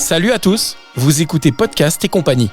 Salut à tous, vous écoutez Podcast et compagnie.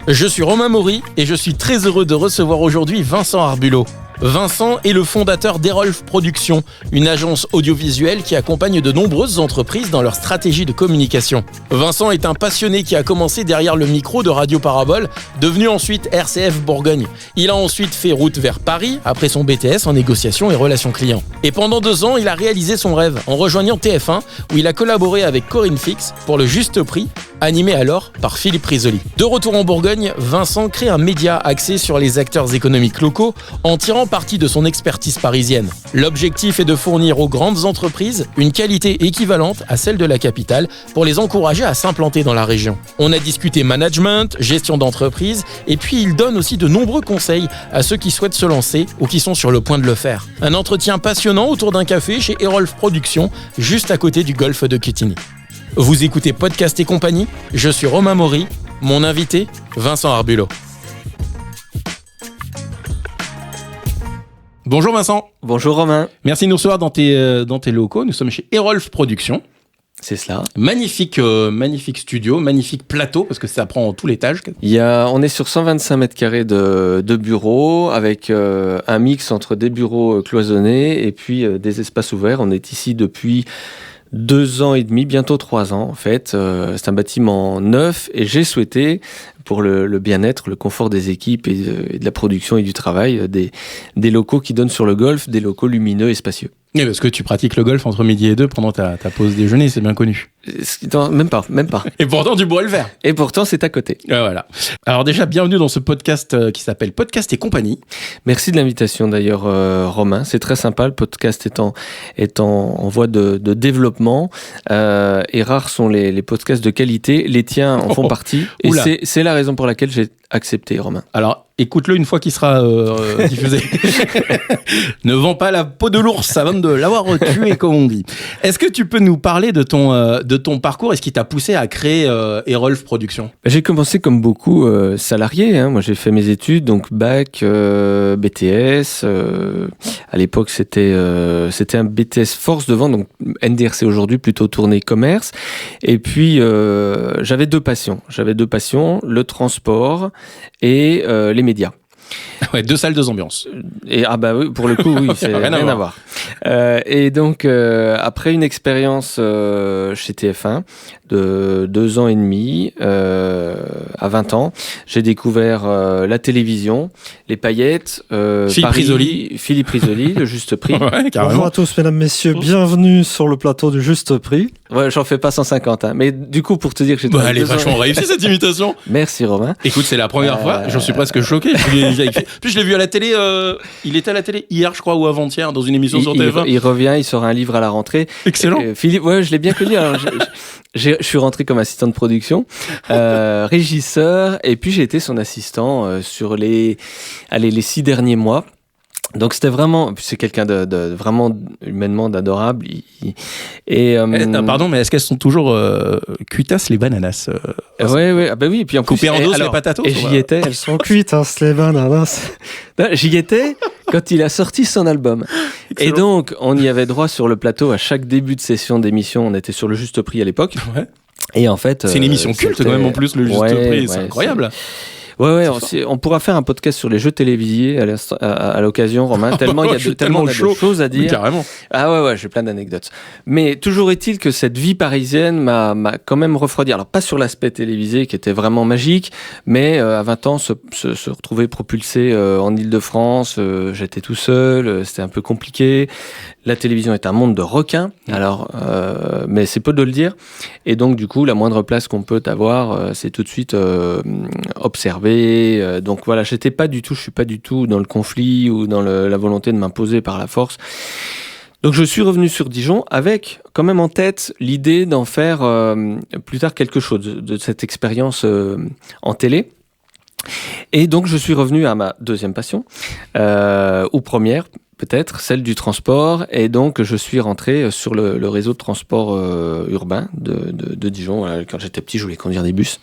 Je suis Romain Maury et je suis très heureux de recevoir aujourd'hui Vincent Arbulot. Vincent est le fondateur d'Erolf Productions, une agence audiovisuelle qui accompagne de nombreuses entreprises dans leur stratégie de communication. Vincent est un passionné qui a commencé derrière le micro de Radio Parabole, devenu ensuite RCF Bourgogne. Il a ensuite fait route vers Paris, après son BTS en négociation et relations clients. Et pendant 2 ans, il a réalisé son rêve en rejoignant TF1, où il a collaboré avec Corinne Fix pour le Juste Prix, animé alors par Philippe Risoli. De retour en Bourgogne, Vincent crée un média axé sur les acteurs économiques locaux en tirant parti de son expertise parisienne. L'objectif est de fournir aux grandes entreprises une qualité équivalente à celle de la capitale pour les encourager à s'implanter dans la région. On a discuté management, gestion d'entreprise et puis il donne aussi de nombreux conseils à ceux qui souhaitent se lancer ou qui sont sur le point de le faire. Un entretien passionnant autour d'un café chez Erolf Productions, juste à côté du golfe de Quetigny. Vous écoutez Podcast et compagnie, je suis Romain Maury, mon invité, Vincent Arbulot. Bonjour Vincent. Bonjour Romain. Merci de nous recevoir dans tes locaux, nous sommes chez Erolf Productions. C'est cela. Magnifique studio, magnifique plateau, parce que ça prend tout l'étage. On est sur 125 mètres carrés de bureaux, avec un mix entre des bureaux cloisonnés et puis des espaces ouverts. On est ici depuis 2 ans et demi, bientôt 3 ans en fait. C'est un bâtiment neuf et j'ai souhaité, pour le bien-être, le confort des équipes et de la production et du travail, des locaux qui donnent sur le golf, des locaux lumineux et spacieux. Oui, parce que tu pratiques le golf entre midi et 2 pendant ta pause déjeuner, c'est bien connu. Même pas. Et pourtant, tu pourrais le faire. Et pourtant, c'est à côté. Voilà. Alors déjà, bienvenue dans ce podcast qui s'appelle Podcast et compagnie. Merci de l'invitation d'ailleurs, Romain. C'est très sympa, le podcast est en voie de développement. Et rares sont les podcasts de qualité. Les tiens en font partie. Et c'est la raison pour laquelle j'ai accepté, Romain. Alors, écoute-le une fois qu'il sera diffusé. Ne vends pas la peau de l'ours avant de l'avoir tué, comme on dit. Est-ce que tu peux nous parler de ton parcours et ce qui t'a poussé à créer Erolf Productions ? J'ai commencé comme beaucoup salarié. Hein. Moi, j'ai fait mes études, donc bac, BTS. À l'époque, c'était un BTS force de vente, donc NDRC aujourd'hui, plutôt tourné commerce. Et puis, j'avais 2 passions. Le transport et les médias. Ouais, 2 salles, 2 ambiances. Et oui, pour le coup, oui, c'est rien à voir. Et donc, après une expérience chez TF1 de 2 ans et demi, à 20 ans, j'ai découvert la télévision, les paillettes, Philippe Risoli, le Juste Prix. Ouais, bonjour à tous, mesdames, messieurs, bienvenue sur le plateau du Juste Prix. Ouais, j'en fais pas 150, hein. Mais du coup, pour te dire que j'ai... elle est vachement réussie cette imitation. Merci Romain. Écoute, c'est la première fois, j'en suis presque choqué. Puis je l'ai vu à la télé, il était à la télé hier, je crois, ou avant-hier, dans une émission sur TF1. Il revient, il sort un livre à la rentrée. Excellent. Philippe, ouais, je l'ai bien connu. Alors, je suis rentré comme assistant de production, régisseur, et puis j'ai été son assistant sur les 6 derniers mois. Donc c'était vraiment, c'est quelqu'un de vraiment humainement d'adorable. Pardon, mais est-ce qu'elles sont toujours cuitas les bananas Ouais, ah bah oui. Et puis en coupées plus, en dos les patatos. Et j'y étais. Elles sont cuites, hein, les bananas. J'y étais quand il a sorti son album. Excellent. Et donc on y avait droit sur le plateau à chaque début de session d'émission. On était sur le Juste Prix à l'époque. Ouais. Et en fait, c'est une émission culte quand même en plus, le Juste Prix. C'est incroyable. Ouais, on pourra faire un podcast sur les jeux télévisés à l'occasion, Romain. Tellement il y a de choses à dire. Oui, carrément. Ah ouais, j'ai plein d'anecdotes. Mais toujours est-il que cette vie parisienne m'a quand même refroidi. Alors pas sur l'aspect télévisé qui était vraiment magique, mais à 20 ans se retrouver propulsé en Île-de-France, j'étais tout seul, c'était un peu compliqué. La télévision est un monde de requins, alors, mais c'est peu de le dire. Et donc, du coup, la moindre place qu'on peut avoir, c'est tout de suite observer. Donc voilà, je suis pas du tout dans le conflit ou dans la volonté de m'imposer par la force. Donc je suis revenu sur Dijon avec quand même en tête l'idée d'en faire plus tard quelque chose, de cette expérience en télé. Et donc je suis revenu à ma deuxième passion, ou première, peut-être, celle du transport. Et donc, je suis rentré sur le réseau de transport urbain de Dijon. Voilà, quand j'étais petit, je voulais conduire des bus.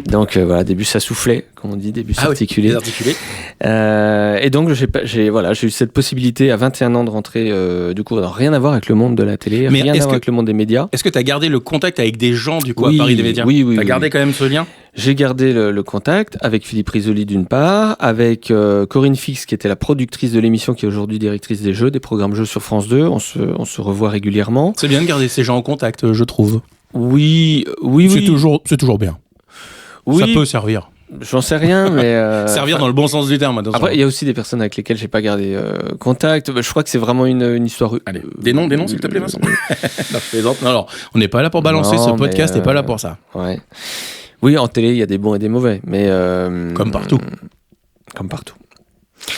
Donc, voilà, des bus à soufflet, comme on dit, des bus articulés. Oui, articulés. Et donc, j'ai eu cette possibilité à 21 ans de rentrer, du coup, alors, rien à voir avec le monde de la télé, rien à voir avec le monde des médias. Est-ce que tu as gardé le contact avec des gens, du coup, Oui, à Paris des médias? Oui. Tu as gardé quand même ce lien? J'ai gardé le contact avec Philippe Risoli d'une part, avec Corinne Fix qui était la productrice de l'émission, qui est aujourd'hui directrice des jeux, des programmes jeux sur France 2. On se revoit régulièrement. C'est bien de garder ces gens en contact, je trouve. Oui. C'est toujours bien. Oui. Ça peut servir. J'en sais rien, mais... servir dans le bon sens du terme. Attention. Après, il y a aussi des personnes avec lesquelles j'ai pas gardé contact. Je crois que c'est vraiment une histoire... Allez, des noms, s'il te plaît, Vincent. Non, alors, on n'est pas là pour balancer, ce podcast n'est pas là pour ça. Ouais. Oui, en télé, il y a des bons et des mauvais, mais... Comme partout. Comme partout.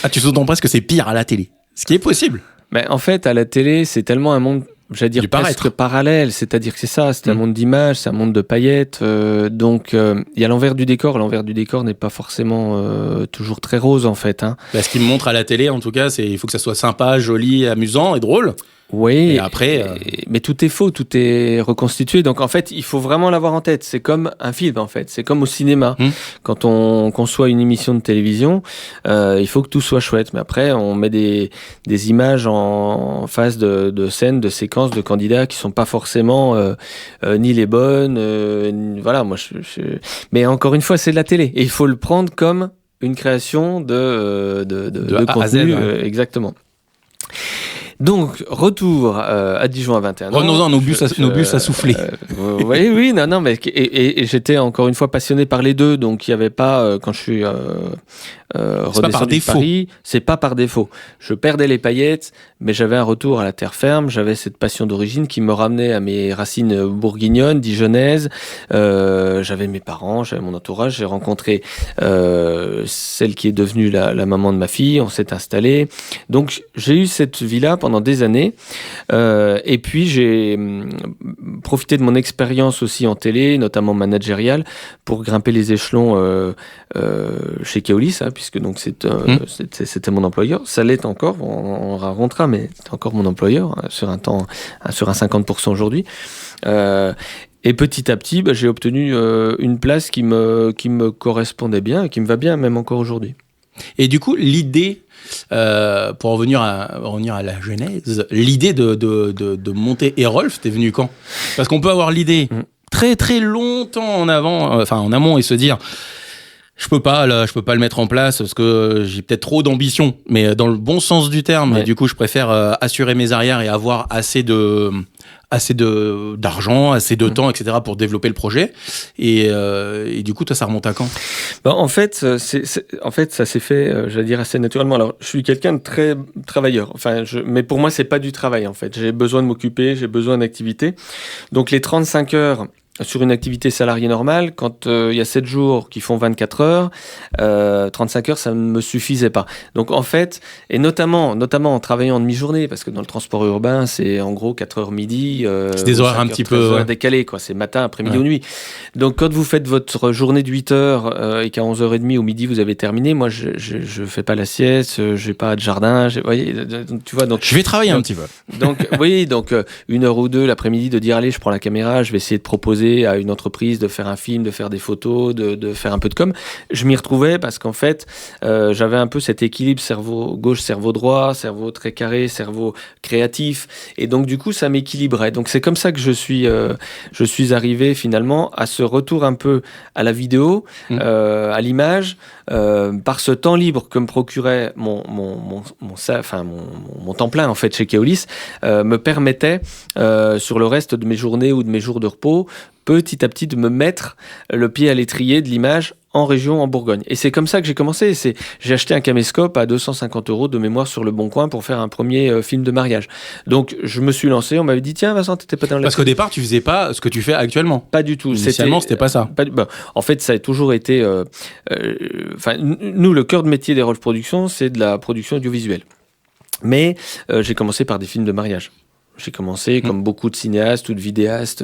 Ah, tu sous-entends presque que c'est pire à la télé. Ce qui est possible. Mais en fait, à la télé, c'est tellement un monde... J'allais dire presque parallèle, c'est-à-dire que c'est ça, c'est un monde d'images, c'est un monde de paillettes, donc il y a l'envers du décor n'est pas forcément toujours très rose en fait. Hein. Bah, ce qui me montre à la télé en tout cas, c'est il faut que ça soit sympa, joli, amusant et drôle. Oui, et après, mais tout est faux, tout est reconstitué. Donc en fait, il faut vraiment l'avoir en tête. C'est comme un film en fait, c'est comme au cinéma. Quand on conçoit une émission de télévision, il faut que tout soit chouette. Mais après, on met des images en face de scènes, de séquences, de candidats qui sont pas forcément ni les bonnes. Voilà, moi. Mais encore une fois, c'est de la télé et il faut le prendre comme une création de contenu. A à Z, ouais. Exactement. Donc, retour à Dijon à 21 ans. Revenons-en, nos bus à souffler. Oui, non, mais et j'étais encore une fois passionné par les deux, donc il n'y avait pas, quand je suis redescendu de Paris, c'est pas par défaut. Je perdais les paillettes, mais j'avais un retour à la terre ferme, j'avais cette passion d'origine qui me ramenait à mes racines bourguignonnes, dijonnaises, j'avais mes parents, j'avais mon entourage, j'ai rencontré celle qui est devenue la maman de ma fille, on s'est installé. Donc j'ai eu cette vie-là pendant des années, et puis j'ai profité de mon expérience aussi en télé, notamment managériale, pour grimper les échelons chez Keolis, hein, puisque donc c'était mon employeur. Ça l'est encore, on racontera, mais c'est encore mon employeur hein, sur un 50% aujourd'hui. Et petit à petit, j'ai obtenu une place qui me correspondait bien et qui me va bien, même encore aujourd'hui. Et du coup, l'idée, pour revenir à la genèse, l'idée de monter Erolf, t'es venu quand? Parce qu'on peut avoir l'idée très très longtemps en amont et se dire je peux pas le mettre en place parce que j'ai peut-être trop d'ambition, mais dans le bon sens du terme. Ouais. Et du coup, je préfère assurer mes arrières et avoir assez d'argent, assez de temps, etc. pour développer le projet. Et du coup, toi, ça remonte à quand? En fait, ça s'est fait, j'allais dire, assez naturellement. Alors, je suis quelqu'un de très travailleur. Mais pour moi, c'est pas du travail, en fait. J'ai besoin de m'occuper, j'ai besoin d'activité. Donc, les 35 heures sur une activité salariée normale, quand il y a 7 jours qui font 24 heures, 35 heures, ça ne me suffisait pas. Donc en fait, et notamment en travaillant en demi-journée, parce que dans le transport urbain, c'est en gros 4 heures midi. C'est des horaires un petit peu décalés, quoi. C'est matin, après-midi ou nuit. Donc quand vous faites votre journée de 8 heures et qu'à 11h30 au midi, vous avez terminé, moi, je fais pas la sieste, j'ai pas de jardin, voyez, tu vois. Donc, je vais travailler un petit peu. Donc, oui, donc 1 heure ou 2 l'après-midi de dire, allez, je prends la caméra, je vais essayer de proposer à une entreprise de faire un film, de faire des photos, de faire un peu de com. Je m'y retrouvais parce qu'en fait, j'avais un peu cet équilibre cerveau gauche, cerveau droit, cerveau très carré, cerveau créatif. Et donc, du coup, ça m'équilibrait. Donc, c'est comme ça que je suis arrivé finalement à ce retour un peu à la vidéo, à l'image, par ce temps libre que me procurait mon temps plein en fait chez Keolis, me permettait sur le reste de mes journées ou de mes jours de repos petit à petit de me mettre le pied à l'étrier de l'image en région, en Bourgogne. Et c'est comme ça que j'ai commencé. J'ai acheté un caméscope à 250 € de mémoire sur le Bon Coin pour faire un premier film de mariage. Donc, je me suis lancé. On m'avait dit, tiens, Vincent, t'étais pas dans la... Parce qu'au départ, tu faisais pas ce que tu fais actuellement. Pas du tout. Initialement, c'était pas ça. En fait, ça a toujours été... nous, le cœur de métier d'Erolf Productions, c'est de la production audiovisuelle. Mais j'ai commencé par des films de mariage. J'ai commencé comme beaucoup de cinéastes ou de vidéastes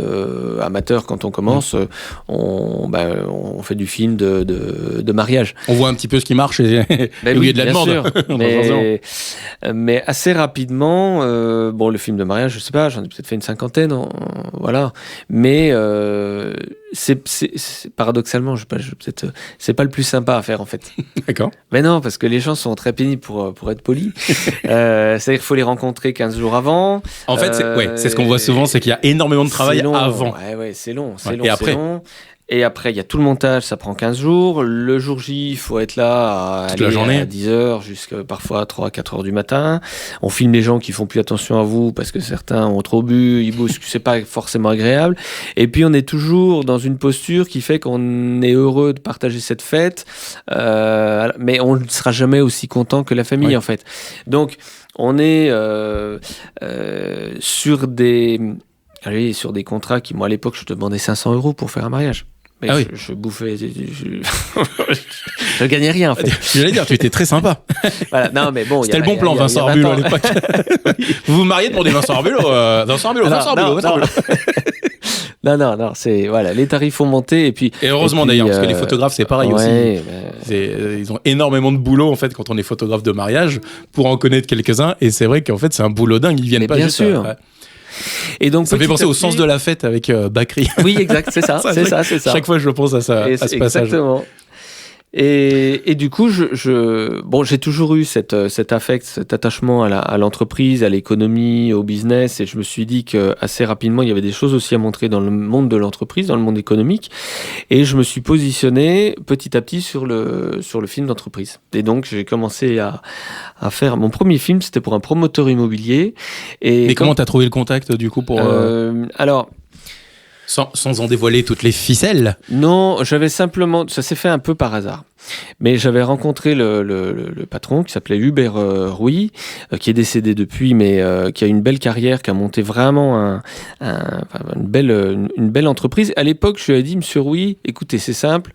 amateurs quand on commence, on fait du film de mariage. On voit un petit peu ce qui marche et où il y a de la demande. Sûr. mais assez rapidement, le film de mariage, je sais pas, j'en ai peut-être fait une 50aine, voilà. Mais c'est paradoxalement, c'est pas le plus sympa à faire en fait. D'accord. Mais non, parce que les gens sont très pénibles pour être polis. C'est-à-dire qu'il faut les rencontrer 15 jours avant. En fait, c'est ce qu'on voit souvent, c'est qu'il y a énormément de travail avant. Ouais, c'est long. Et après c'est long. Et après, il y a tout le montage, ça prend 15 jours. Le jour J, il faut être là toute la journée. À 10h jusqu'à parfois 3-4h du matin. On filme les gens qui font plus attention à vous parce que certains ont trop bu, ils bossent, c'est pas forcément agréable. Et puis, on est toujours dans une posture qui fait qu'on est heureux de partager cette fête, mais on ne sera jamais aussi content que la famille, en fait. Donc, on est sur des contrats qui, moi, à l'époque, je demandais 500 € pour faire un mariage. Mais je bouffais, je gagnais rien en fait. J'allais dire, tu étais très sympa. Voilà, non mais bon. C'était le bon plan, Vincent Arbulot à l'époque. Vous vous mariez demandez Vincent Arbulot. Vincent Arbulot. Non, c'est voilà, les tarifs ont monté et heureusement d'ailleurs parce que les photographes c'est pareil aussi. Ils ont énormément de boulot en fait quand on est photographe de mariage pour en connaître quelques-uns et c'est vrai qu'en fait c'est un boulot dingue. Ils viennent pas bien juste. Sûr. Et donc, ça fait penser au sens de la fête avec Bakri. Oui, exact, c'est ça. c'est ça. Chaque fois, je pense à ce passage. Exactement. Et du coup, j'ai toujours eu cet affect, cet attachement à l'entreprise, à l'économie, au business, et je me suis dit qu'assez rapidement, il y avait des choses aussi à montrer dans le monde de l'entreprise, dans le monde économique, et je me suis positionné petit à petit sur le film d'entreprise. Et donc, j'ai commencé à faire mon premier film, c'était pour un promoteur immobilier. Et comment t'as trouvé le contact du coup pour alors. Sans en dévoiler toutes les ficelles. Non, j'avais simplement... Ça s'est fait un peu par hasard. Mais j'avais rencontré le patron qui s'appelait Hubert Rouy, qui est décédé depuis, mais qui a une belle carrière, qui a monté vraiment une belle entreprise. À l'époque, je lui ai dit, monsieur Rouy, écoutez, c'est simple.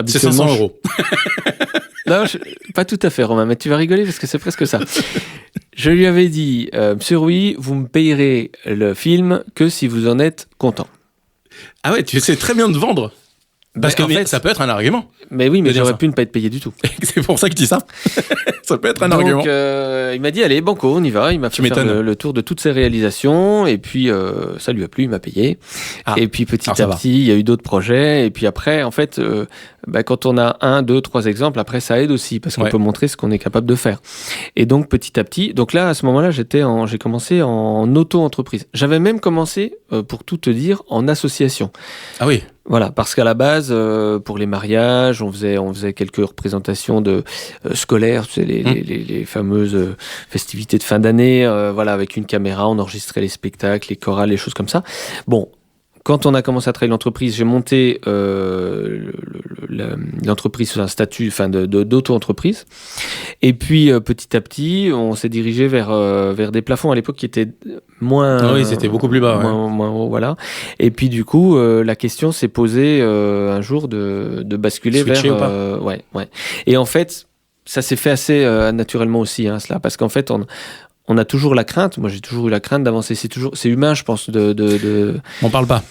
C'est 500 €. Non, pas tout à fait, Romain, mais tu vas rigoler parce que c'est presque ça. Je lui avais dit, monsieur Rouy, vous me payerez le film que si vous en êtes content. Ah ouais, tu sais très bien te vendre. Parce que ça peut être un argument. Mais oui, mais j'aurais pu ne pas être payé du tout. C'est pour ça que je dis ça. Ça peut être un argument. Donc, il m'a dit, allez, banco, on y va. Il m'a fait faire le tour de toutes ses réalisations. Et puis, ça lui a plu, il m'a payé. Et puis, petit à petit, il y a eu d'autres projets. Et puis après, en fait, quand on a 1, 2, 3 exemples, après, ça aide aussi. Parce qu'on peut montrer ce qu'on est capable de faire. Et donc, petit à petit... Donc là, à ce moment-là, j'ai commencé en auto-entreprise. J'avais même commencé, pour tout te dire, en association. Ah oui. Voilà, parce qu'à la base, pour les mariages, on faisait quelques représentations scolaires, tu sais, les fameuses festivités de fin d'année, avec une caméra, on enregistrait les spectacles, les chorales, les choses comme ça. Bon, quand on a commencé à travailler l'entreprise, j'ai monté l'entreprise sous un statut d'auto-entreprise. Et puis, petit à petit, on s'est dirigé vers des plafonds à l'époque qui étaient moins... Ah oui, c'était beaucoup plus bas. Moins haut, voilà. Et puis, du coup, la question s'est posée un jour de basculer switcher vers... ou pas ouais. Et en fait, ça s'est fait assez naturellement aussi, cela. Parce qu'en fait, on a toujours la crainte, moi j'ai toujours eu la crainte d'avancer, c'est humain je pense On parle pas.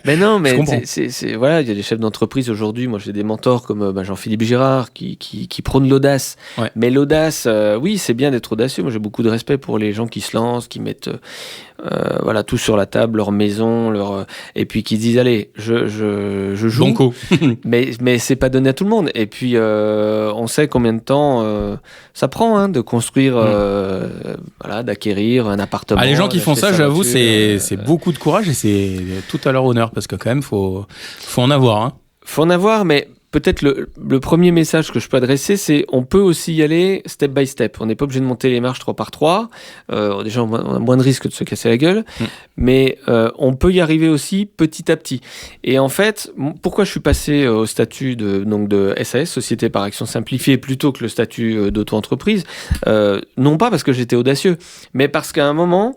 Mais non, mais voilà, il y a des chefs d'entreprise aujourd'hui, moi j'ai des mentors comme Jean-Philippe Girard qui prônent l'audace. Ouais. Mais l'audace, oui c'est bien d'être audacieux, moi j'ai beaucoup de respect pour les gens qui se lancent, qui mettent tout sur la table, leur maison, et puis qui disent allez, je joue. Banco. mais c'est pas donné à tout le monde. Et puis on sait combien de temps ça prend de construire, d'acquérir un appartement. Les gens qui font ça, j'avoue, c'est beaucoup de courage et c'est tout à leur honneur parce que quand même faut en avoir. Faut en avoir, mais peut-être le premier message que je peux adresser, c'est on peut aussi y aller step by step. On n'est pas obligé de monter les marches 3 par 3. Déjà, on a moins de risques de se casser la gueule. Mais on peut y arriver aussi petit à petit. Et en fait, pourquoi je suis passé au statut de SAS, Société par Action Simplifiée, plutôt que le statut d'auto-entreprise, non pas parce que j'étais audacieux, mais parce qu'à un moment...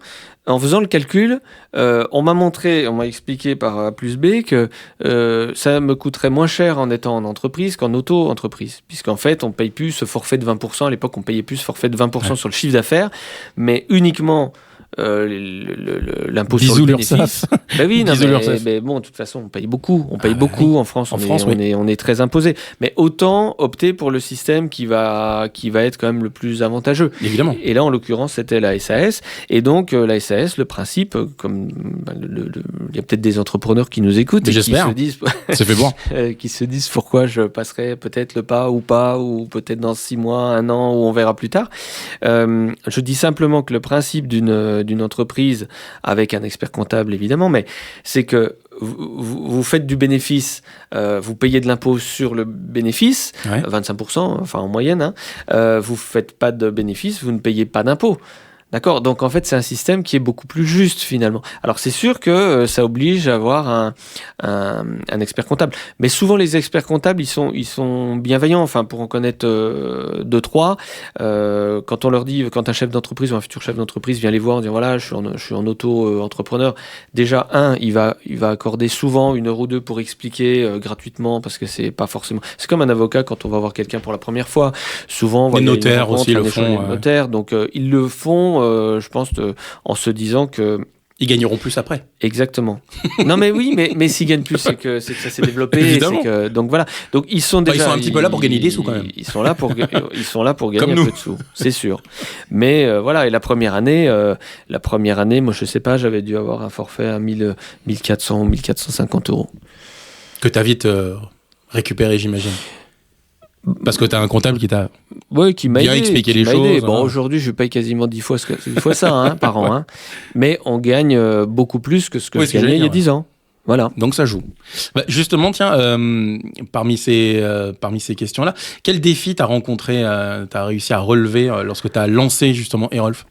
En faisant le calcul, on m'a expliqué par A plus B que ça me coûterait moins cher en étant en entreprise qu'en auto-entreprise. Puisqu'en fait, on ne paye plus ce forfait de 20%. À l'époque, on payait plus ce forfait de 20% sur le chiffre d'affaires, mais uniquement l'impôt sur le bénéfice. l'URSSAF. Ben oui, non, Bisous l'URSSAF. mais bon, de toute façon, on paye beaucoup. On paye beaucoup en France. En France, oui. On est très imposé. Mais autant opter pour le système qui va être quand même le plus avantageux. Évidemment. Et là, en l'occurrence, c'était la SAS. Et donc, la SAS, le principe, comme il y a peut-être des entrepreneurs qui nous écoutent Mais et qui j'espère. se disent, Ça fait bon. qui se disent pourquoi je passerai peut-être le pas, ou peut-être dans 6 mois, 1 an, ou on verra plus tard. Je dis simplement que le principe d'une entreprise, avec un expert comptable évidemment, mais c'est que vous faites du bénéfice, vous payez de l'impôt sur le bénéfice, Ouais. 25%, enfin en moyenne, hein. Vous faites pas de bénéfice, vous ne payez pas d'impôt. D'accord, donc en fait c'est un système qui est beaucoup plus juste finalement. Alors c'est sûr que ça oblige à avoir un expert comptable, mais souvent les experts comptables ils sont bienveillants. Enfin pour en connaître 2-3, quand on leur dit, quand un chef d'entreprise ou un futur chef d'entreprise vient les voir en disant voilà je suis en auto-entrepreneur, déjà il va accorder souvent 1 heure ou 2 pour expliquer gratuitement, parce que c'est pas forcément, c'est comme un avocat quand on va voir quelqu'un pour la première fois. Souvent Les il y a une notaires rencontre, aussi un le échange font, avec les notaires, donc ils le font. Je pense en se disant que Ils gagneront plus après. exactement. Non mais oui, mais s'ils gagnent plus, c'est que ça s'est développé. Évidemment. Donc voilà. Donc ils sont déjà. Ils sont un petit peu là pour gagner des sous, quand même. Ils sont là pour gagner Comme un nous. peu de sous, c'est sûr. Mais voilà. Et la première année, moi je sais pas, j'avais dû avoir un forfait à 1400 ou 1450 euros. Que t'as vite récupéré, j'imagine. Parce que t'as un comptable qui t'a... Oui, qui m'a Bien aidé, expliquer qui les m'a choses, aidé. Bon, hein. aujourd'hui, je paye quasiment 10 fois ça par an. Hein. Mais on gagne beaucoup plus que ce que Oui, je ce que gagnais il y a j'allais dire, 10 ans. Voilà. Donc ça joue. Bah, justement, tiens, parmi ces questions-là, quel défi t'as rencontré, t'as réussi à relever lorsque t'as lancé justement Erolf?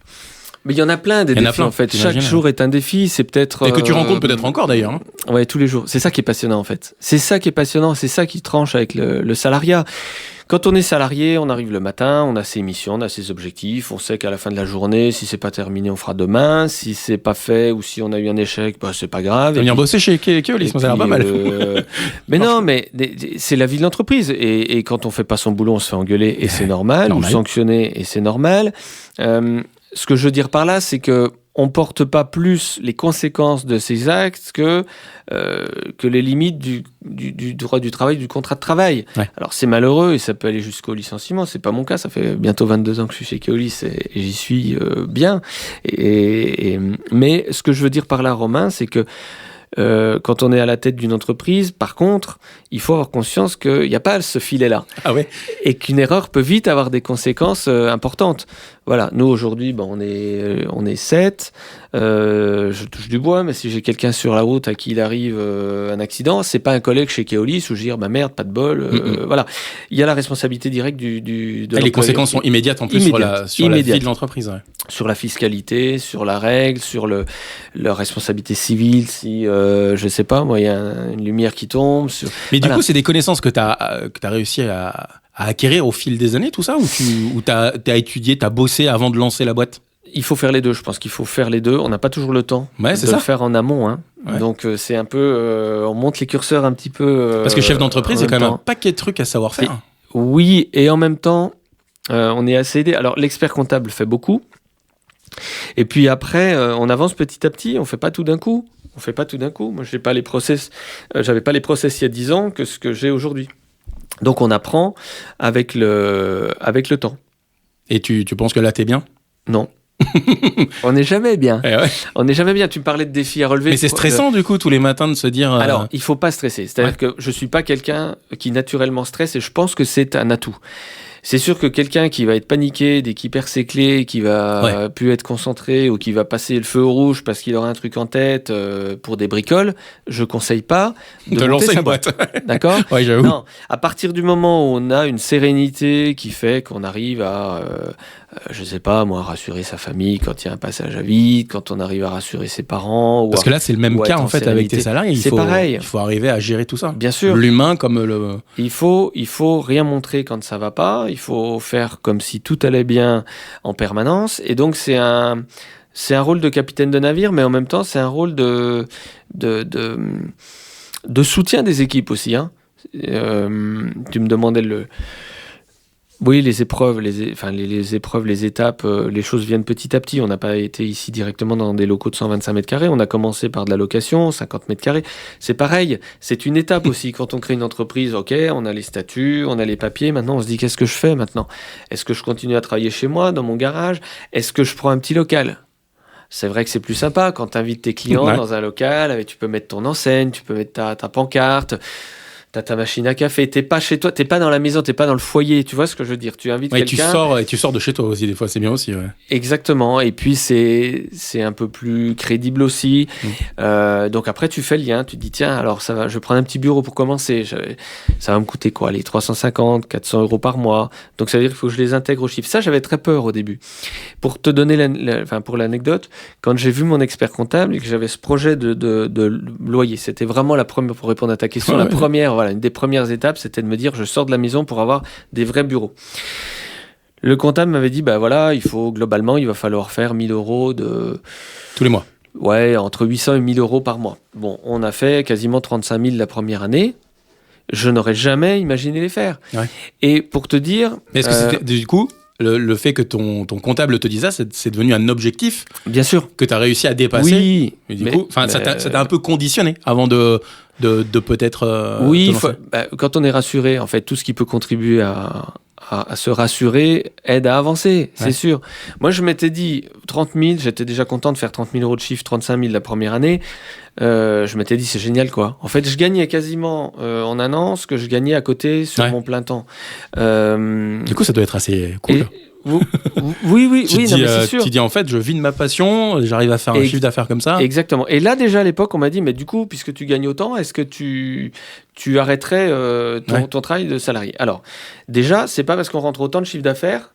Mais il y en a plein des Il y en a défis plein, en fait. t'imagines, Chaque jour est un défi. C'est peut-être. Et que tu rencontres peut-être encore d'ailleurs. Hein. Ouais, tous les jours. C'est ça qui est passionnant en fait. C'est ça qui est passionnant. C'est ça qui tranche avec le salariat. Quand on est salarié, on arrive le matin, on a ses missions, on a ses objectifs, on sait qu'à la fin de la journée, si c'est pas terminé, on fera demain. Si c'est pas fait ou si on a eu un échec, bah c'est pas grave. Tu vas venir bosser chez Keolis, ça a l'air pas mal. Mais non, mais c'est la vie de l'entreprise. Et quand on fait pas son boulot, on se fait engueuler et c'est normal, ou sanctionner et c'est normal. Ce que je veux dire par là, c'est que on porte pas plus les conséquences de ces actes que les limites du droit du travail, du contrat de travail. Ouais. Alors c'est malheureux et ça peut aller jusqu'au licenciement. C'est pas mon cas. Ça fait bientôt 22 ans que je suis chez Keolis et j'y suis bien. Mais ce que je veux dire par là, Romain, c'est que quand on est à la tête d'une entreprise, par contre, il faut avoir conscience qu'il n'y a pas ce filet-là. Ah ouais. Et qu'une erreur peut vite avoir des conséquences importantes. Voilà, nous aujourd'hui, on est 7. Je touche du bois, mais si j'ai quelqu'un sur la route à qui il arrive un accident, c'est pas un collègue chez Keolis où je dis merde, pas de bol. Voilà, il y a la responsabilité directe de les conséquences sont immédiates en plus sur la vie de l'entreprise. Ouais. Sur la fiscalité, sur la règle, sur leur responsabilité civile, si je sais pas, moi il y a une lumière qui tombe. Mais du coup, c'est des connaissances que t'as réussi à acquérir au fil des années, tout ça, ou t'as étudié, t'as bossé avant de lancer la boîte? Il faut faire les deux, je pense qu'il faut faire les deux. On n'a pas toujours le temps de le faire en amont. Hein. Ouais. Donc c'est un peu... on monte les curseurs un petit peu... Parce que chef d'entreprise, c'est quand même un paquet de trucs à savoir faire. Oui, et en même temps, on est assez aidé. Alors l'expert comptable fait beaucoup. Et puis après, on avance petit à petit, on fait pas tout d'un coup. Moi, j'avais pas les process il y a 10 ans que ce que j'ai aujourd'hui. Donc on apprend avec le temps. Et tu penses que là, t'es bien? Non. On n'est jamais bien. Eh ouais. On n'est jamais bien. Tu me parlais de défis à relever. Mais c'est stressant du coup tous les matins de se dire. Alors, il faut pas stresser. C'est-à-dire que je suis pas quelqu'un qui naturellement stresse et je pense que c'est un atout. C'est sûr que quelqu'un qui va être paniqué dès qu'il perd ses clés, qui va plus être concentré ou qui va passer le feu au rouge parce qu'il aura un truc en tête pour des bricoles, je conseille pas de lancer une boîte. D'accord ? Ouais, j'avoue. Non, à partir du moment où on a une sérénité qui fait qu'on arrive à, je sais pas moi, rassurer sa famille quand il y a un passage à vide, quand on arrive à rassurer ses parents. Parce que là, c'est le même cas en fait avec tes salariés. C'est pareil. Il faut arriver à gérer tout ça. Bien sûr. L'humain comme le. Il faut rien montrer quand ça va pas. Il faut faire comme si tout allait bien en permanence. Et donc c'est un rôle de capitaine de navire, mais en même temps c'est un rôle de soutien des équipes aussi. Hein. Tu me demandais Oui, les épreuves, les épreuves, les étapes, les choses viennent petit à petit. On n'a pas été ici directement dans des locaux de 125 mètres carrés. On a commencé par de la location, 50 mètres carrés. C'est pareil, c'est une étape aussi. Quand on crée une entreprise, ok, on a les statuts, on a les papiers. Maintenant, on se dit, qu'est-ce que je fais maintenant? Est-ce que je continue à travailler chez moi, dans mon garage? Est-ce que je prends un petit local? C'est vrai que c'est plus sympa quand tu invites tes clients dans un local, tu peux mettre ton enseigne, tu peux mettre ta pancarte. T'as ta machine à café, t'es pas chez toi, t'es pas dans la maison, t'es pas dans le foyer, tu vois ce que je veux dire? Tu invites quelqu'un. Tu sors de chez toi aussi, des fois, c'est bien aussi. Ouais. Exactement, et puis c'est un peu plus crédible aussi. Donc après, tu fais le lien, tu te dis, tiens, alors ça va, je vais prendre un petit bureau pour commencer. Ça va me coûter quoi? Les 350, 400 euros par mois. Donc ça veut dire qu'il faut que je les intègre au chiffre. Ça, j'avais très peur au début. Pour te donner pour l'anecdote, quand j'ai vu mon expert comptable et que j'avais ce projet de loyer, c'était vraiment la première, pour répondre à ta question, la première, voilà, une des premières étapes, c'était de me dire, je sors de la maison pour avoir des vrais bureaux. Le comptable m'avait dit, voilà, il va falloir faire 1000 euros de... Tous les mois. Ouais, entre 800 et 1000 euros par mois. Bon, on a fait quasiment 35 000 la première année. Je n'aurais jamais imaginé les faire. Ouais. Et pour te dire... Est-ce que c'était, du coup, le fait que ton comptable te dise ça, c'est devenu un objectif? Bien sûr. Que tu as réussi à dépasser? Oui. Et du coup, ça t'a un peu conditionné avant de peut-être... oui, quand on est rassuré, en fait, tout ce qui peut contribuer à se rassurer aide à avancer, c'est sûr. Moi, je m'étais dit 30 000, j'étais déjà content de faire 30 000 euros de chiffre, 35 000 la première année. Je m'étais dit, c'est génial, quoi. En fait, je gagnais quasiment en un an ce que je gagnais à côté sur mon plein temps. Du coup, ça doit être assez cool. Oui, non, mais c'est sûr. Tu dis, en fait, je vis de ma passion, j'arrive à faire un chiffre d'affaires comme ça. Exactement. Et là, déjà, à l'époque, on m'a dit, mais du coup, puisque tu gagnes autant, est-ce que tu arrêterais ton travail de salarié? Alors, déjà, c'est pas parce qu'on rentre autant de chiffre d'affaires.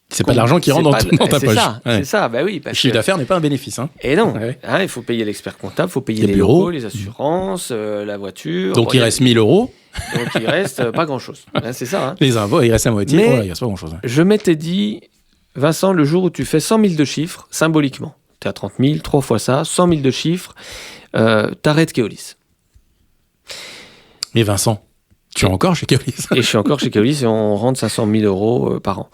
C'est pas de l'argent qui rentre dans ta poche. C'est ça, bah oui. Le chiffre d'affaires n'est pas un bénéfice. Hein. Et non, il faut payer l'expert comptable, il faut payer les bureaux, les assurances, la voiture. Donc il reste 1000 euros. Donc il reste pas grand-chose. C'est ça. Hein. Les impôts, il reste à moitié. Mais il reste pas grand-chose. Je m'étais dit, Vincent, le jour où tu fais 100 000 de chiffres, symboliquement, tu es à 30 000, 3 fois ça, 100 000 de chiffres, t'arrêtes Keolis. Mais Vincent, tu es encore chez Keolis. Et je suis encore chez Keolis et on rentre 500 000 euros par an.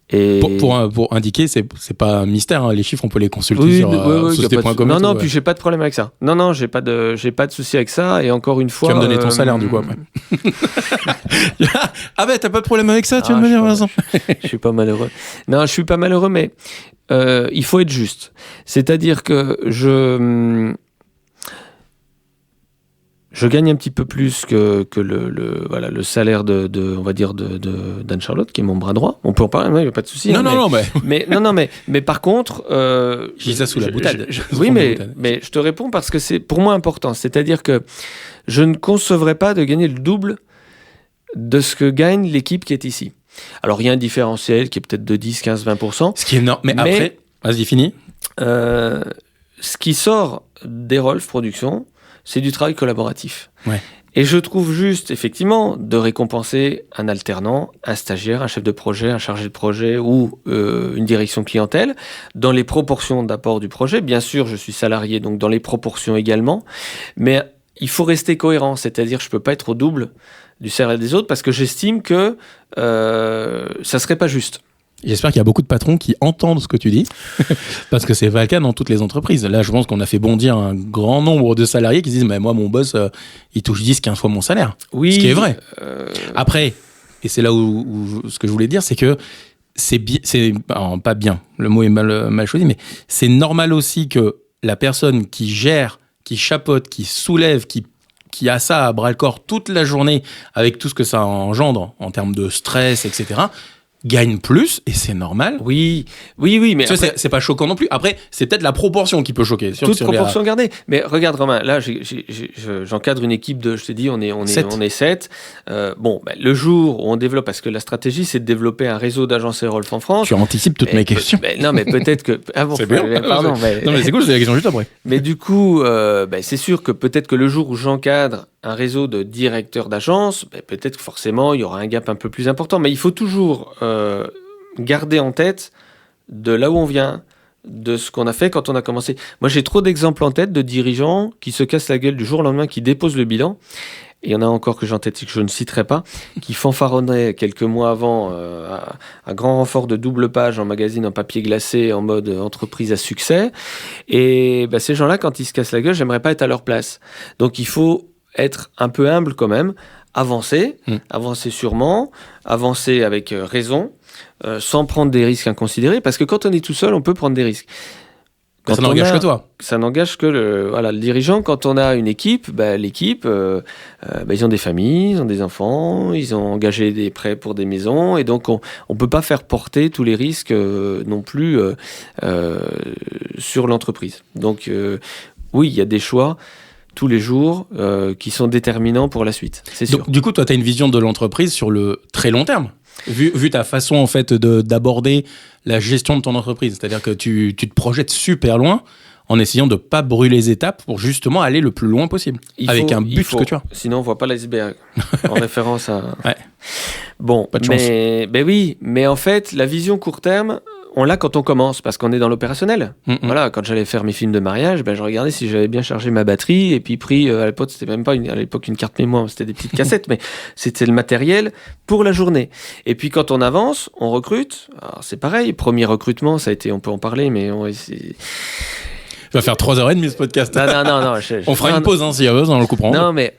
Et... Pour indiquer, c'est pas un mystère, hein. Les chiffres on peut les consulter sur société.com. Non, puis j'ai pas de problème avec ça. Non, j'ai pas de souci avec ça. Et encore une fois, tu vas me donner ton salaire du coup après. Ah ben t'as pas de problème avec ça, tu vas me dire Vincent. Je suis pas malheureux. Non, je suis pas malheureux, mais il faut être juste. C'est-à-dire que je gagne un petit peu plus que le salaire on va dire d'Anne-Charlotte, qui est mon bras droit. On peut en parler, il n'y a pas de souci. Mais par contre... j'ai ça sous la boutade. Oui, mais je te réponds parce que c'est pour moi important. C'est-à-dire que je ne concevrais pas de gagner le double de ce que gagne l'équipe qui est ici. Alors, il y a un différentiel qui est peut-être de 10, 15, 20%. Ce qui est énorme. Mais après, vas-y, fini. Ce qui sort d'Erolf Productions, c'est du travail collaboratif. Ouais. Et je trouve juste, effectivement, de récompenser un alternant, un stagiaire, un chef de projet, un chargé de projet ou une direction clientèle dans les proportions d'apport du projet. Bien sûr, je suis salarié, donc dans les proportions également. Mais il faut rester cohérent, c'est-à-dire je ne peux pas être au double du salaire des autres parce que j'estime que ça ne serait pas juste. J'espère qu'il y a beaucoup de patrons qui entendent ce que tu dis, parce que c'est pas le cas dans toutes les entreprises. Là, je pense qu'on a fait bondir un grand nombre de salariés qui se disent « moi, mon boss, il touche 10-15 fois mon salaire ». Oui, ce qui est vrai. Après, et c'est là où ce que je voulais dire, c'est que pas bien, le mot est mal choisi, mais c'est normal aussi que la personne qui gère, qui chapeaute, qui soulève, qui a ça à bras-le-corps toute la journée, avec tout ce que ça engendre en termes de stress, etc., gagne plus, et c'est normal. Oui, mais après... c'est pas choquant non plus. Après, c'est peut-être la proportion qui peut choquer. Toute proportion gardée. Mais regarde, Romain, là, j'encadre une équipe de, je t'ai dit, on est 7. Le jour où on développe, parce que la stratégie, c'est de développer un réseau d'agences Erolf en France. Tu anticipes toutes mes questions. Non, mais peut-être que... Ah bon, c'est bien. Pardon. Non, mais c'est cool, c'est la question juste après. Mais du coup, c'est sûr que peut-être que le jour où j'encadre un réseau de directeurs d'agence, peut-être que forcément, il y aura un gap un peu plus important. Mais il faut toujours garder en tête de là où on vient, de ce qu'on a fait quand on a commencé. Moi, j'ai trop d'exemples en tête de dirigeants qui se cassent la gueule du jour au lendemain, qui déposent le bilan. Et il y en a encore que j'ai en tête et que je ne citerai pas, qui fanfaronnaient quelques mois avant à grand renfort de double page en magazine en papier glacé en mode entreprise à succès. Et ces gens-là, quand ils se cassent la gueule, j'aimerais pas être à leur place. Donc il faut être un peu humble quand même, avancer sûrement, avancer avec raison, sans prendre des risques inconsidérés, parce que quand on est tout seul, on peut prendre des risques. Ça n'engage que toi. Ça n'engage que le dirigeant. Quand on a une équipe, l'équipe, ils ont des familles, ils ont des enfants, ils ont engagé des prêts pour des maisons, et donc on peut pas faire porter tous les risques non plus sur l'entreprise. Donc oui, il y a des choix tous les jours qui sont déterminants pour la suite, c'est sûr. Donc, du coup, toi, tu as une vision de l'entreprise sur le très long terme. Vu ta façon en fait d'aborder la gestion de ton entreprise, c'est-à-dire que tu te projettes super loin en essayant de pas brûler les étapes pour justement aller le plus loin possible avec un but que tu as. Sinon on voit pas l'iceberg en référence à. Ouais. Bon, pas de chance. Oui, mais en fait la vision court terme, on l'a quand on commence, parce qu'on est dans l'opérationnel. Voilà, quand j'allais faire mes films de mariage, je regardais si j'avais bien chargé ma batterie, et puis pris, à l'époque, c'était même pas à l'époque une carte mémoire, c'était des petites cassettes, mais c'était le matériel pour la journée. Et puis quand on avance, on recrute. Alors c'est pareil, premier recrutement, ça a été, on peut en parler, mais Tu vas faire 3h30 ce podcast. Non. On fera une pause s'il y a besoin, on le coupera. Non, mais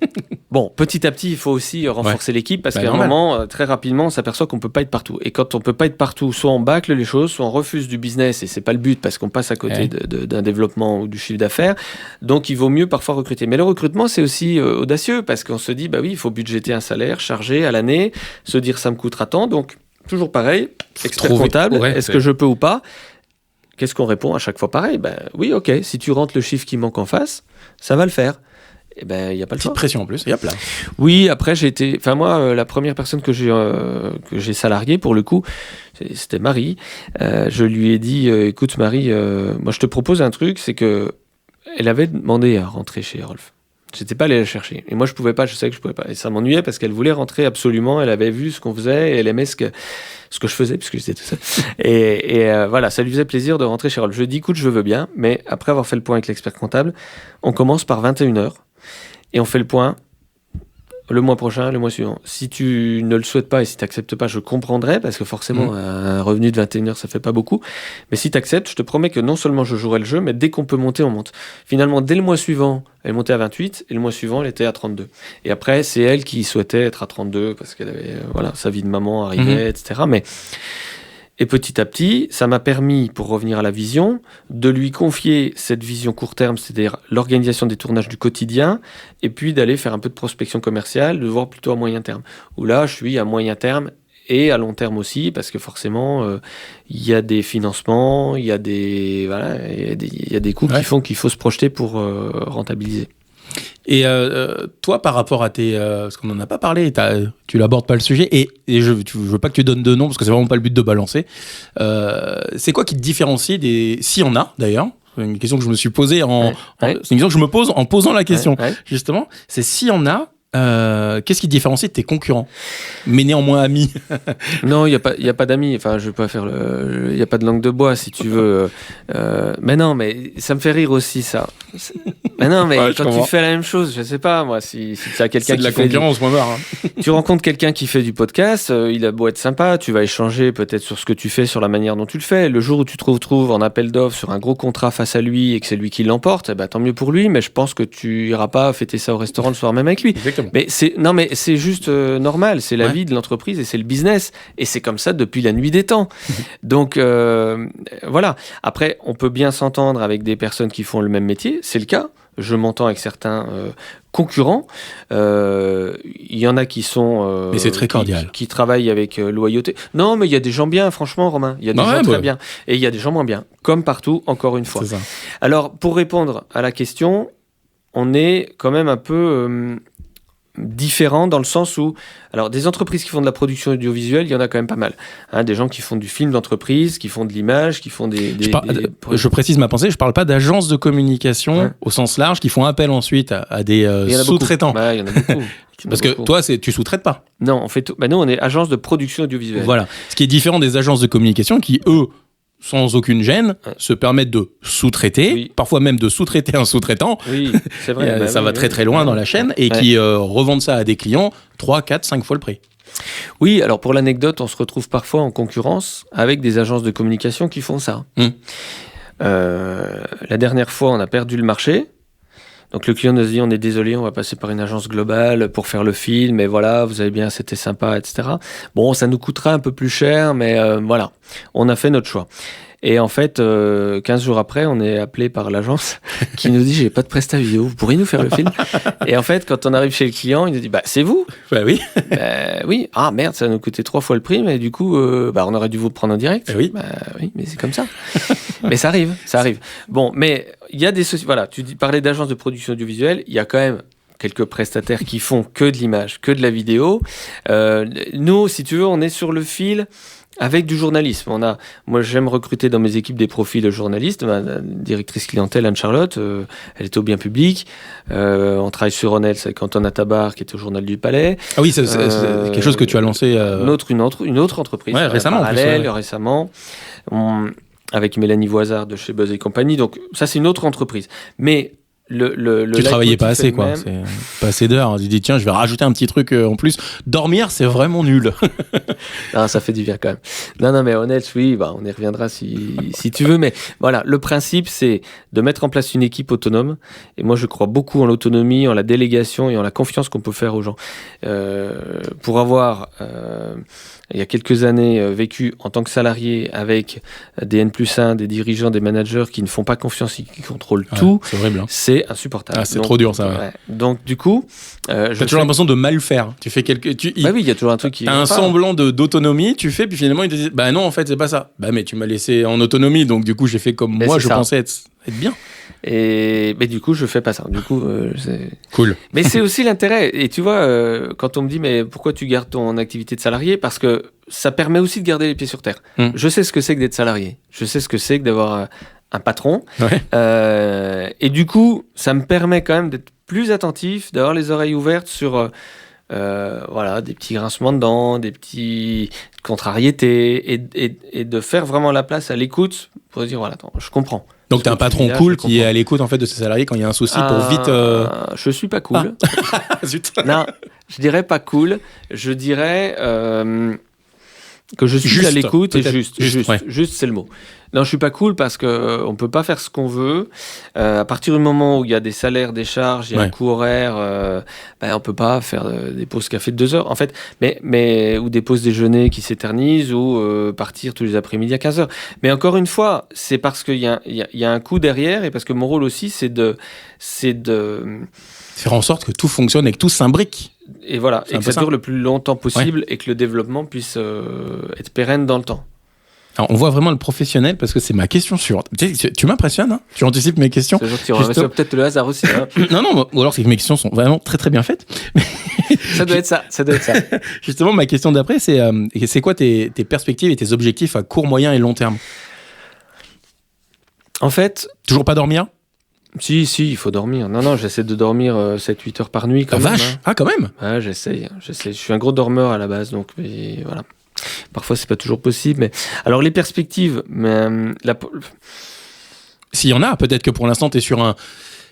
bon, petit à petit, il faut aussi renforcer l'équipe, parce qu'à un moment, très rapidement, on s'aperçoit qu'on peut pas être partout. Et quand on peut pas être partout, soit on bâcle les choses, soit on refuse du business, et c'est pas le but, parce qu'on passe à côté d'un développement ou du chiffre d'affaires. Donc, il vaut mieux parfois recruter. Mais le recrutement, c'est aussi audacieux, parce qu'on se dit, il faut budgéter un salaire chargé à l'année, se dire, ça me coûtera tant. Donc, toujours pareil, expert comptable, est-ce que je peux ou pas ? Qu'est-ce qu'on répond à chaque fois pareil ? Oui, ok, si tu rentres le chiffre qui manque en face, ça va le faire. Et il n'y a pas le choix. Petite pression en plus, et hop là. Oui, après la première personne que j'ai salariée, pour le coup, c'était Marie. Je lui ai dit, écoute Marie, moi je te propose un truc, c'est que elle avait demandé à rentrer chez Rolf. J'étais pas allé la chercher. Et moi, je savais que je pouvais pas. Et ça m'ennuyait parce qu'elle voulait rentrer absolument. Elle avait vu ce qu'on faisait et elle aimait ce que je faisais, puisque j'étais tout seul. Et voilà, ça lui faisait plaisir de rentrer chez Rolf. Je lui ai dit, écoute, je veux bien, mais après avoir fait le point avec l'expert comptable, on commence par 21h et on fait le point le mois prochain, le mois suivant. Si tu ne le souhaites pas et si tu n'acceptes pas, je comprendrai, parce que forcément, un revenu de 21h, ça fait pas beaucoup. Mais si tu acceptes, je te promets que non seulement je jouerai le jeu, mais dès qu'on peut monter, on monte. Finalement, dès le mois suivant, elle montait à 28, et le mois suivant, elle était à 32. Et après, c'est elle qui souhaitait être à 32, parce qu'elle avait, sa vie de maman arrivait, etc. Et petit à petit, ça m'a permis, pour revenir à la vision, de lui confier cette vision court terme, c'est-à-dire l'organisation des tournages du quotidien, et puis d'aller faire un peu de prospection commerciale, de voir plutôt à moyen terme. Où là, je suis à moyen terme et à long terme aussi, parce que forcément, il y a des financements, il y a des coûts qui font qu'il faut se projeter pour rentabiliser. Et toi, par rapport à parce qu'on n'en a pas parlé, tu l'abordes pas le sujet, et je veux pas que tu donnes de nom, parce que c'est vraiment pas le but de balancer. C'est quoi qui te différencie s'il y en a d'ailleurs, c'est une question que je me suis posée c'est une question que je me pose en posant la question, justement, c'est s'il y en a, qu'est-ce qui te différencie de tes concurrents, mais néanmoins amis? Non, il y a pas d'amis. Enfin, je vais pas faire il y a pas de langue de bois, si tu veux. Mais non, mais ça me fait rire aussi, ça. Mais non, mais quand tu fais la même chose, je sais pas, moi, si tu as quelqu'un qui fait... C'est de la concurrence, moi, marre. Tu rencontres quelqu'un qui fait du podcast, il a beau être sympa, tu vas échanger peut-être sur ce que tu fais, sur la manière dont tu le fais. Le jour où tu te retrouves en appel d'offres sur un gros contrat face à lui et que c'est lui qui l'emporte, tant mieux pour lui, mais je pense que tu iras pas fêter ça au restaurant le soir même avec lui. Exactement. Mais c'est juste normal, c'est la vie de l'entreprise et c'est le business. Et c'est comme ça depuis la nuit des temps. Donc, voilà. Après, on peut bien s'entendre avec des personnes qui font le même métier, c'est le cas. Je m'entends avec certains concurrents. Il y en a qui sont... mais c'est très cordial. Qui travaillent avec loyauté. Non, mais il y a des gens bien, franchement, Romain. Il y a des gens très bien. Et il y a des gens moins bien. Comme partout, encore une fois. C'est ça. Alors, pour répondre à la question, on est quand même un peu... différent dans le sens où, alors des entreprises qui font de la production audiovisuelle, il y en a quand même pas mal. Des gens qui font du film d'entreprise, qui font de l'image, qui font je précise ma pensée, je parle pas d'agences de communication au sens large qui font appel ensuite à des sous-traitants. Il y en a beaucoup. Parce que toi, tu sous-traites pas. Non, on fait tout. Nous, on est agence de production audiovisuelle. Voilà. Ce qui est différent des agences de communication qui, eux, sans aucune gêne, se permettent de sous-traiter, parfois même de sous-traiter un sous-traitant. Oui, c'est vrai. Ça va très très loin dans la chaîne et qui revendent ça à des clients 3, 4, 5 fois le prix. Oui, alors pour l'anecdote, on se retrouve parfois en concurrence avec des agences de communication qui font ça. La dernière fois, on a perdu le marché. Donc le client nous dit, on est désolé, on va passer par une agence globale pour faire le film, et voilà, vous avez bien, c'était sympa, etc. Bon, ça nous coûtera un peu plus cher, mais voilà, on a fait notre choix. Et en fait, 15 jours après, on est appelé par l'agence qui nous dit, j'ai pas de presta vidéo, vous pourriez nous faire le film? Et en fait, quand on arrive chez le client, il nous dit, bah c'est vous? Bah oui. Oui. Ah merde, ça nous coûtait 3 fois le prix, mais du coup, on aurait dû vous prendre en direct. Oui. Oui, mais c'est comme ça. Mais ça arrive. Bon, mais il y a des sociétés, voilà, tu parlais d'agences de production audiovisuelle, il y a quand même quelques prestataires qui font que de l'image, que de la vidéo. Nous, si tu veux, on est sur le fil avec du journalisme. Moi, j'aime recruter dans mes équipes des profils de journalistes. Ma directrice clientèle, Anne-Charlotte, elle est au bien public. On travaille sur Ronels avec Antoine Tabar, qui est au Journal du Palais. Ah oui, c'est quelque chose que tu as lancé. Une autre entreprise. Ouais, récemment. Parallèle, récemment. Avec Mélanie Voisard de chez Buzz et compagnie. Donc, ça, c'est une autre entreprise. Mais tu travaillais pas assez, quoi. C'est pas assez d'heures. Tu dis, tiens, je vais rajouter un petit truc en plus. Dormir, c'est vraiment nul. Non, ça fait du bien quand même. Non, mais honnête, oui, on y reviendra si tu veux. Mais voilà, le principe, c'est de mettre en place une équipe autonome. Et moi, je crois beaucoup en l'autonomie, en la délégation et en la confiance qu'on peut faire aux gens. Pour avoir, il y a quelques années, vécu en tant que salarié avec des N+1, des dirigeants, des managers qui ne font pas confiance et qui contrôlent tout. C'est horrible. Hein. C'est insupportable. Ah, c'est trop dur, ça. Ouais. Donc, du coup... t'as toujours l'impression de mal faire. Tu fais oui, il y a toujours un truc qui... T'as un semblant d'autonomie, tu fais, puis finalement, ils te disent, bah non, en fait, c'est pas ça. Bah, mais tu m'as laissé en autonomie, donc du coup, j'ai fait comme moi, je pensais être bien. Mais du coup, je fais pas ça. Du coup, c'est... Cool. Mais c'est aussi l'intérêt. Et tu vois, quand on me dit, mais pourquoi tu gardes ton activité de salarié? Parce que ça permet aussi de garder les pieds sur terre. Je sais ce que c'est que d'être salarié. Je sais ce que c'est que d'avoir un patron. Ouais. Et du coup, ça me permet quand même d'être plus attentif, d'avoir les oreilles ouvertes sur des petits grincements de dents, des petites contrariétés, et de faire vraiment la place à l'écoute pour se dire, voilà, attends, je comprends. Donc t'es un patron cool qui est à l'écoute en fait de ses salariés quand il y a un souci pour vite... Je suis pas cool. Zut. Non, je dirais pas cool. Je dirais que je suis juste, à l'écoute et juste, c'est le mot. Non, je suis pas cool parce que on peut pas faire ce qu'on veut. À partir du moment où il y a des salaires, des charges, il y a un coût horaire, on peut pas faire des pauses café de 2 heures en fait, mais ou des pauses déjeuner qui s'éternisent ou partir tous les après-midi à 15 heures. Mais encore une fois, c'est parce qu'il y a un coût derrière et parce que mon rôle aussi c'est de faire en sorte que tout fonctionne et que tout s'imbrique. Et voilà, et que ça dure le plus longtemps possible et que le développement puisse être pérenne dans le temps. Alors, on voit vraiment le professionnel parce que c'est ma question suivante. Tu m'impressionnes, hein, tu anticipes mes questions. C'est gentil, c'est peut-être le hasard aussi. Hein. non, ou alors c'est que mes questions sont vraiment très très bien faites. Ça doit être ça. Justement, ma question d'après, c'est quoi tes perspectives et tes objectifs à court, moyen et long terme? En fait... Toujours pas dormir? Si, il faut dormir. Non, j'essaie de dormir 7-8 heures par nuit. Vache hein. Ah, quand même. Ouais, j'essaie. Je suis un gros dormeur à la base, donc voilà. Parfois, c'est pas toujours possible. Mais... Alors, les perspectives... S'il y en a, peut-être que pour l'instant, tu es sur un...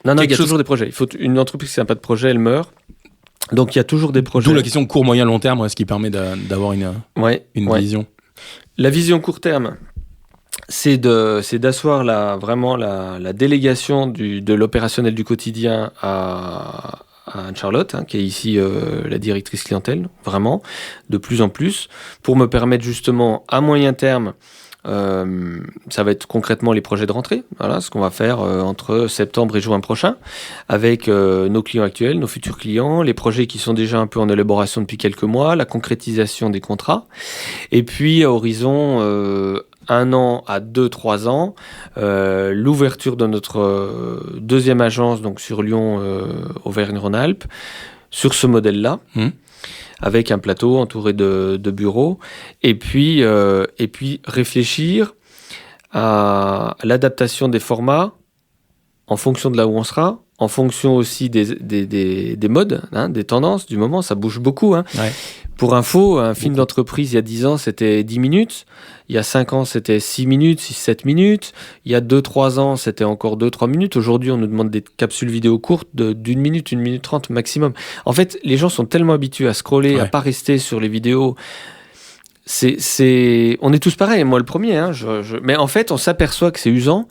Non, il y a toujours des projets. Une entreprise qui n'a pas de projet, elle meurt. Donc, il y a toujours des projets. D'où la question court, moyen, long terme, ce qui permet d'avoir une vision. La vision court terme, c'est d'asseoir la délégation de l'opérationnel du quotidien à Anne-Charlotte, qui est ici la directrice clientèle, vraiment, de plus en plus, pour me permettre justement, à moyen terme, ça va être concrètement les projets de rentrée, voilà, ce qu'on va faire entre septembre et juin prochain, avec nos clients actuels, nos futurs clients, les projets qui sont déjà un peu en élaboration depuis quelques mois, la concrétisation des contrats, et puis à horizon 1 an à 2-3 ans, l'ouverture de notre deuxième agence, donc sur Lyon, Auvergne-Rhône-Alpes, sur ce modèle-là, avec un plateau entouré de bureaux, et puis réfléchir à l'adaptation des formats en fonction de là où on sera, en fonction aussi des modes, des tendances du moment, ça bouge beaucoup, Pour info, un film d'entreprise il y a 10 ans, c'était 10 minutes. Il y a 5 ans, c'était 6 minutes, 6-7 minutes. Il y a 2-3 ans, c'était encore 2-3 minutes. Aujourd'hui, on nous demande des capsules vidéo courtes d'1 minute, 1 minute 30 maximum. En fait, les gens sont tellement habitués à scroller, à pas rester sur les vidéos. On est tous pareils, moi le premier. Hein, mais en fait, on s'aperçoit que c'est usant.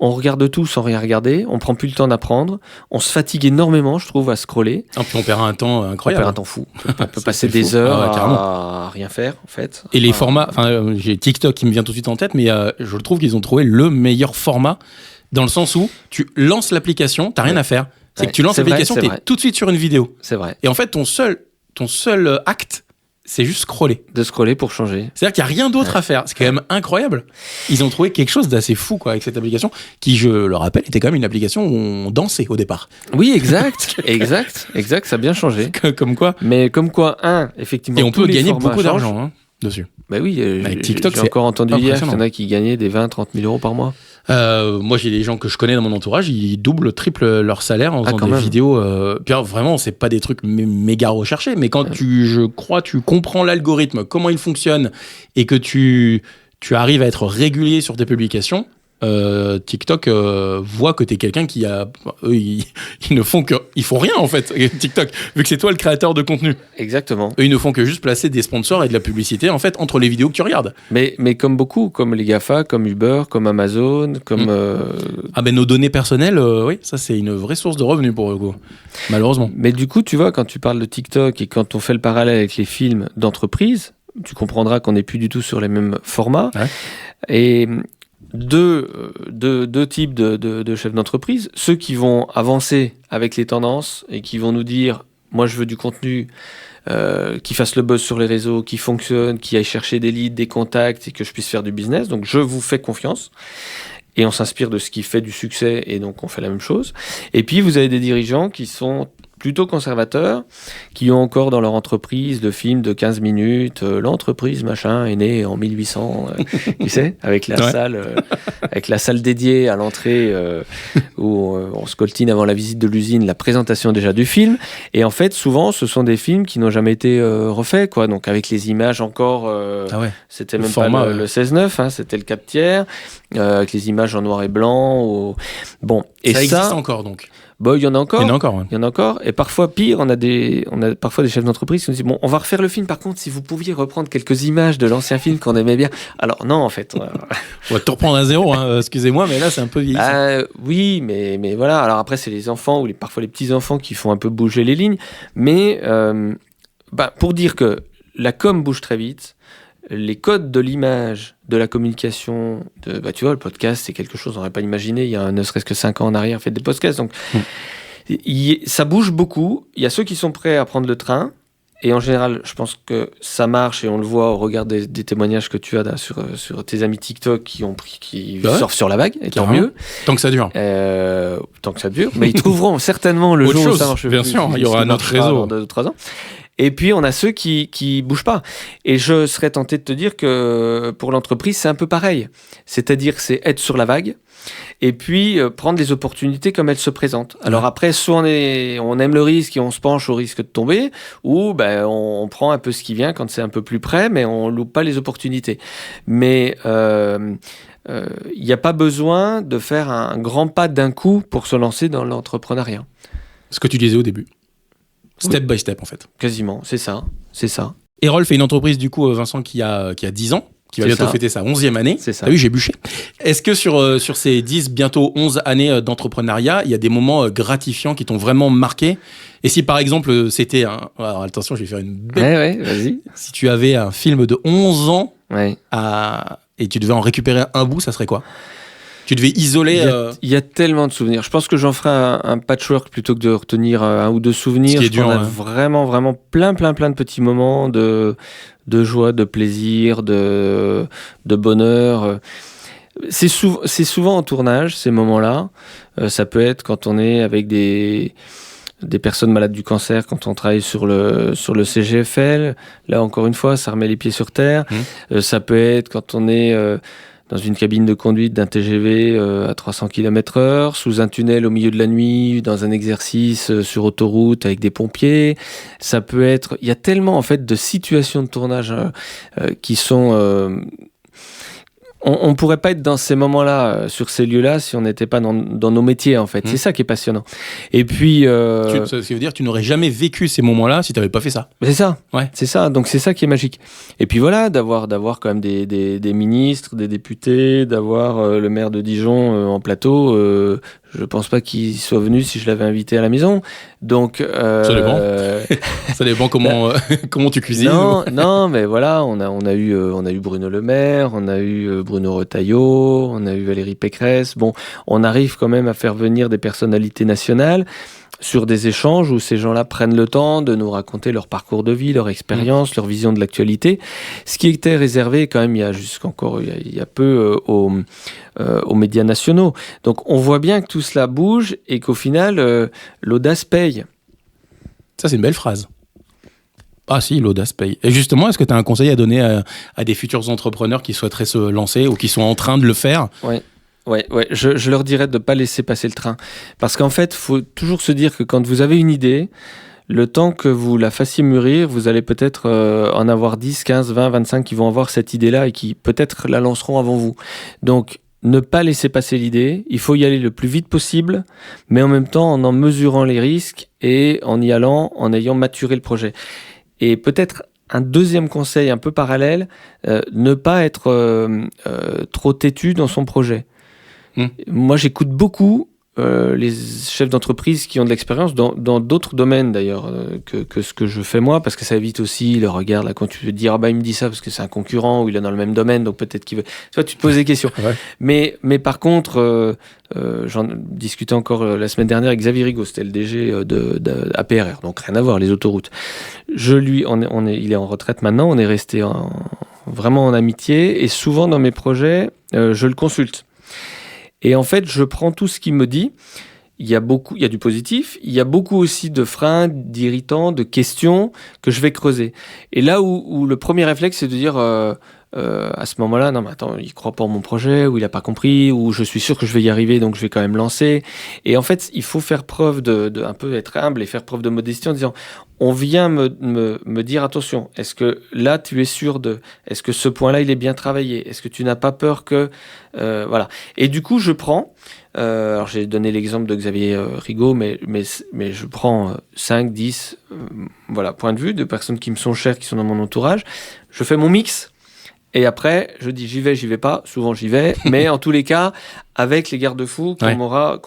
On regarde tout sans rien regarder, on prend plus le temps d'apprendre, on se fatigue énormément, je trouve, à scroller. Et puis on perd un temps incroyable. On perd un temps fou. On peut passer des heures à rien faire, en fait. Et les formats, j'ai TikTok qui me vient tout de suite en tête, mais je trouve qu'ils ont trouvé le meilleur format, dans le sens où tu lances l'application, t'as rien à faire. C'est que tu lances l'application, t'es tout de suite sur une vidéo. C'est vrai. Et en fait, ton seul acte, c'est juste scroller. De scroller pour changer. C'est-à-dire qu'il n'y a rien d'autre à faire. C'est quand même incroyable. Ils ont trouvé quelque chose d'assez fou avec cette application, qui, je le rappelle, était quand même une application où on dansait au départ. Oui, exact. exact, ça a bien changé. Comme quoi. Mais comme quoi, effectivement. Et on peut gagner beaucoup d'argent dessus. Bah oui, avec TikTok, j'ai encore entendu hier qu'il y en a qui gagnaient des 20-30 000 euros par mois. Moi, j'ai des gens que je connais dans mon entourage, ils doublent, triplent leur salaire en faisant des vidéos. Puis vraiment, c'est pas des trucs méga recherchés, mais quand tu comprends l'algorithme, comment il fonctionne, et que tu arrives à être régulier sur tes publications, TikTok voit que t'es quelqu'un qui a... Eux, ils ne font que... Ils font rien, en fait, TikTok, vu que c'est toi le créateur de contenu. Exactement. Eux, ils ne font que juste placer des sponsors et de la publicité, en fait, entre les vidéos que tu regardes. Mais comme beaucoup, comme les GAFA, comme Uber, comme Amazon, comme... nos données personnelles, oui, ça, c'est une vraie source de revenus, pour le coup, malheureusement. Mais du coup, tu vois, quand tu parles de TikTok et quand on fait le parallèle avec les films d'entreprise, tu comprendras qu'on n'est plus du tout sur les mêmes formats. Ouais. Et... Deux types de chefs d'entreprise, ceux qui vont avancer avec les tendances et qui vont nous dire moi je veux du contenu qui fasse le buzz sur les réseaux, qui fonctionne, qui aille chercher des leads, des contacts et que je puisse faire du business, donc je vous fais confiance et on s'inspire de ce qui fait du succès et donc on fait la même chose. Et puis vous avez des dirigeants qui sont plutôt conservateurs, qui ont encore dans leur entreprise de films de 15 minutes, l'entreprise machin est née en 1800, tu sais, avec la salle dédiée à l'entrée où on se coltine avant la visite de l'usine, la présentation déjà du film. Et en fait, souvent, ce sont des films qui n'ont jamais été refaits, quoi. Donc avec les images encore, c'était même format, pas le 16:9, c'était le 4 tiers, avec les images en noir et blanc. Bon, et ça existe encore donc. Bon, il y en a encore. Il y en a encore. Ouais. Il y en a encore. Et parfois, pire, on a parfois des chefs d'entreprise qui nous disent bon, on va refaire le film. Par contre, si vous pouviez reprendre quelques images de l'ancien film qu'on aimait bien. Alors, non, en fait. On va te reprendre à zéro, excusez-moi, mais là, c'est un peu vieillissant. Oui, mais voilà. Alors après, c'est les enfants ou parfois les petits-enfants qui font un peu bouger les lignes. Mais pour dire que la com bouge très vite, les codes de l'image, de la communication, tu vois, le podcast, c'est quelque chose qu'on n'aurait pas imaginé il y a ne serait-ce que 5 ans en arrière, fait des podcasts. Donc, ça bouge beaucoup. Il y a ceux qui sont prêts à prendre le train. Et en général, je pense que ça marche et on le voit au regard des témoignages que tu as là, sur tes amis TikTok qui surfent sur la vague, et tant mieux. Tant que ça dure. Tant que ça dure. Mais ils trouveront certainement le jour où ça marche. Bien sûr, il y aura un autre réseau. Dans 2-3 ans. Et puis, on a ceux qui bougent pas. Et je serais tenté de te dire que pour l'entreprise, c'est un peu pareil. C'est-à-dire que c'est être sur la vague et puis prendre les opportunités comme elles se présentent. Alors après, soit on aime le risque et on se penche au risque de tomber, ou on prend un peu ce qui vient quand c'est un peu plus près, mais on loupe pas les opportunités. Mais il n'y a pas besoin de faire un grand pas d'un coup pour se lancer dans l'entrepreneuriat. Ce que tu disais au début. Step by step, en fait. Quasiment, c'est ça. Erol fait une entreprise, du coup, Vincent, qui a 10 ans, qui va bientôt fêter sa 11e année. C'est ça. T'as vu, j'ai bûché. Est-ce que sur ces 10, bientôt 11 années d'entrepreneuriat, il y a des moments gratifiants qui t'ont vraiment marqué ? Et si, par exemple, c'était alors, attention, je vais faire une bête. Ouais, vas-y. Si tu avais un film de 11 ans et tu devais en récupérer un bout, ça serait quoi ? Tu devais isoler... Il y a tellement de souvenirs. Je pense que j'en ferai un patchwork plutôt que de retenir un ou deux souvenirs. Ce qui est dur, on a vraiment, vraiment plein de petits moments de joie, de plaisir, de bonheur. C'est souvent en tournage, ces moments-là. Ça peut être quand on est avec des personnes malades du cancer, quand on travaille sur le CGFL. Là, encore une fois, ça remet les pieds sur terre. Ça peut être quand on est... dans une cabine de conduite d'un TGV à 300 km/h, sous un tunnel au milieu de la nuit, dans un exercice sur autoroute avec des pompiers. Ça peut être... Il y a tellement en fait de situations de tournage qui sont... On ne pourrait pas être dans ces moments-là, sur ces lieux-là, si on n'était pas dans nos métiers, en fait. C'est ça qui est passionnant. Et puis... Ça veut dire que tu n'aurais jamais vécu ces moments-là si tu n'avais pas fait ça. C'est ça. Ouais. C'est ça. Donc, c'est ça qui est magique. Et puis voilà, d'avoir quand même des ministres, des députés, d'avoir le maire de Dijon en plateau. Je pense pas qu'il soit venu si je l'avais invité à la maison. Donc, ça dépend. Ça dépend comment tu cuisines. Non, mais voilà, on a eu Bruno Le Maire, on a eu Bruno Retailleau, on a eu Valérie Pécresse. Bon, on arrive quand même à faire venir des personnalités nationales sur des échanges où ces gens-là prennent le temps de nous raconter leur parcours de vie, leur expérience, leur vision de l'actualité. Ce qui était réservé quand même il y a peu aux médias nationaux. Donc on voit bien que tout cela bouge et qu'au final, l'audace paye. Ça, c'est une belle phrase. Ah si, l'audace paye. Et justement, est-ce que tu as un conseil à donner à des futurs entrepreneurs qui souhaiteraient se lancer ou qui sont en train de le faire ? Ouais. Je leur dirais de ne pas laisser passer le train. Parce qu'en fait, il faut toujours se dire que quand vous avez une idée, le temps que vous la fassiez mûrir, vous allez peut-être en avoir 10, 15, 20, 25 qui vont avoir cette idée-là et qui peut-être la lanceront avant vous. Donc, ne pas laisser passer l'idée. Il faut y aller le plus vite possible, mais en même temps en mesurant les risques et en y allant, en ayant maturé le projet. Et peut-être un deuxième conseil un peu parallèle, ne pas être trop têtu dans son projet. Moi, j'écoute beaucoup les chefs d'entreprise qui ont de l'expérience dans d'autres domaines d'ailleurs que ce que je fais moi, parce que ça évite aussi le regard là quand tu veux dire il me dit ça parce que c'est un concurrent ou il est dans le même domaine donc peut-être qu'il veut. Toi, tu te poses des questions. Ouais. Mais par contre, j'en discutais encore la semaine dernière avec Xavier Rigaud, c'était le DG de APRR, donc rien à voir les autoroutes. Il est en retraite maintenant, on est resté vraiment en amitié et souvent dans mes projets, je le consulte. Et en fait, je prends tout ce qu'il me dit. Il y a du positif. Il y a beaucoup aussi de freins, d'irritants, de questions que je vais creuser. Et là où le premier réflexe, c'est de dire à ce moment-là, non mais attends, il croit pas en mon projet, ou il a pas compris, ou je suis sûr que je vais y arriver, donc je vais quand même lancer. Et en fait, il faut faire preuve de un peu être humble et faire preuve de modestie en disant, on vient me dire attention, est-ce que là tu es sûr est-ce que ce point-là il est bien travaillé, est-ce que tu n'as pas peur que voilà. Et du coup, je prends. Alors j'ai donné l'exemple de Xavier Rigaud, mais je prends 5, 10 points de vue de personnes qui me sont chères, qui sont dans mon entourage. Je fais mon mix. Et après, je dis j'y vais pas. Souvent j'y vais, mais en tous les cas, avec les garde-fous qu'on m'aura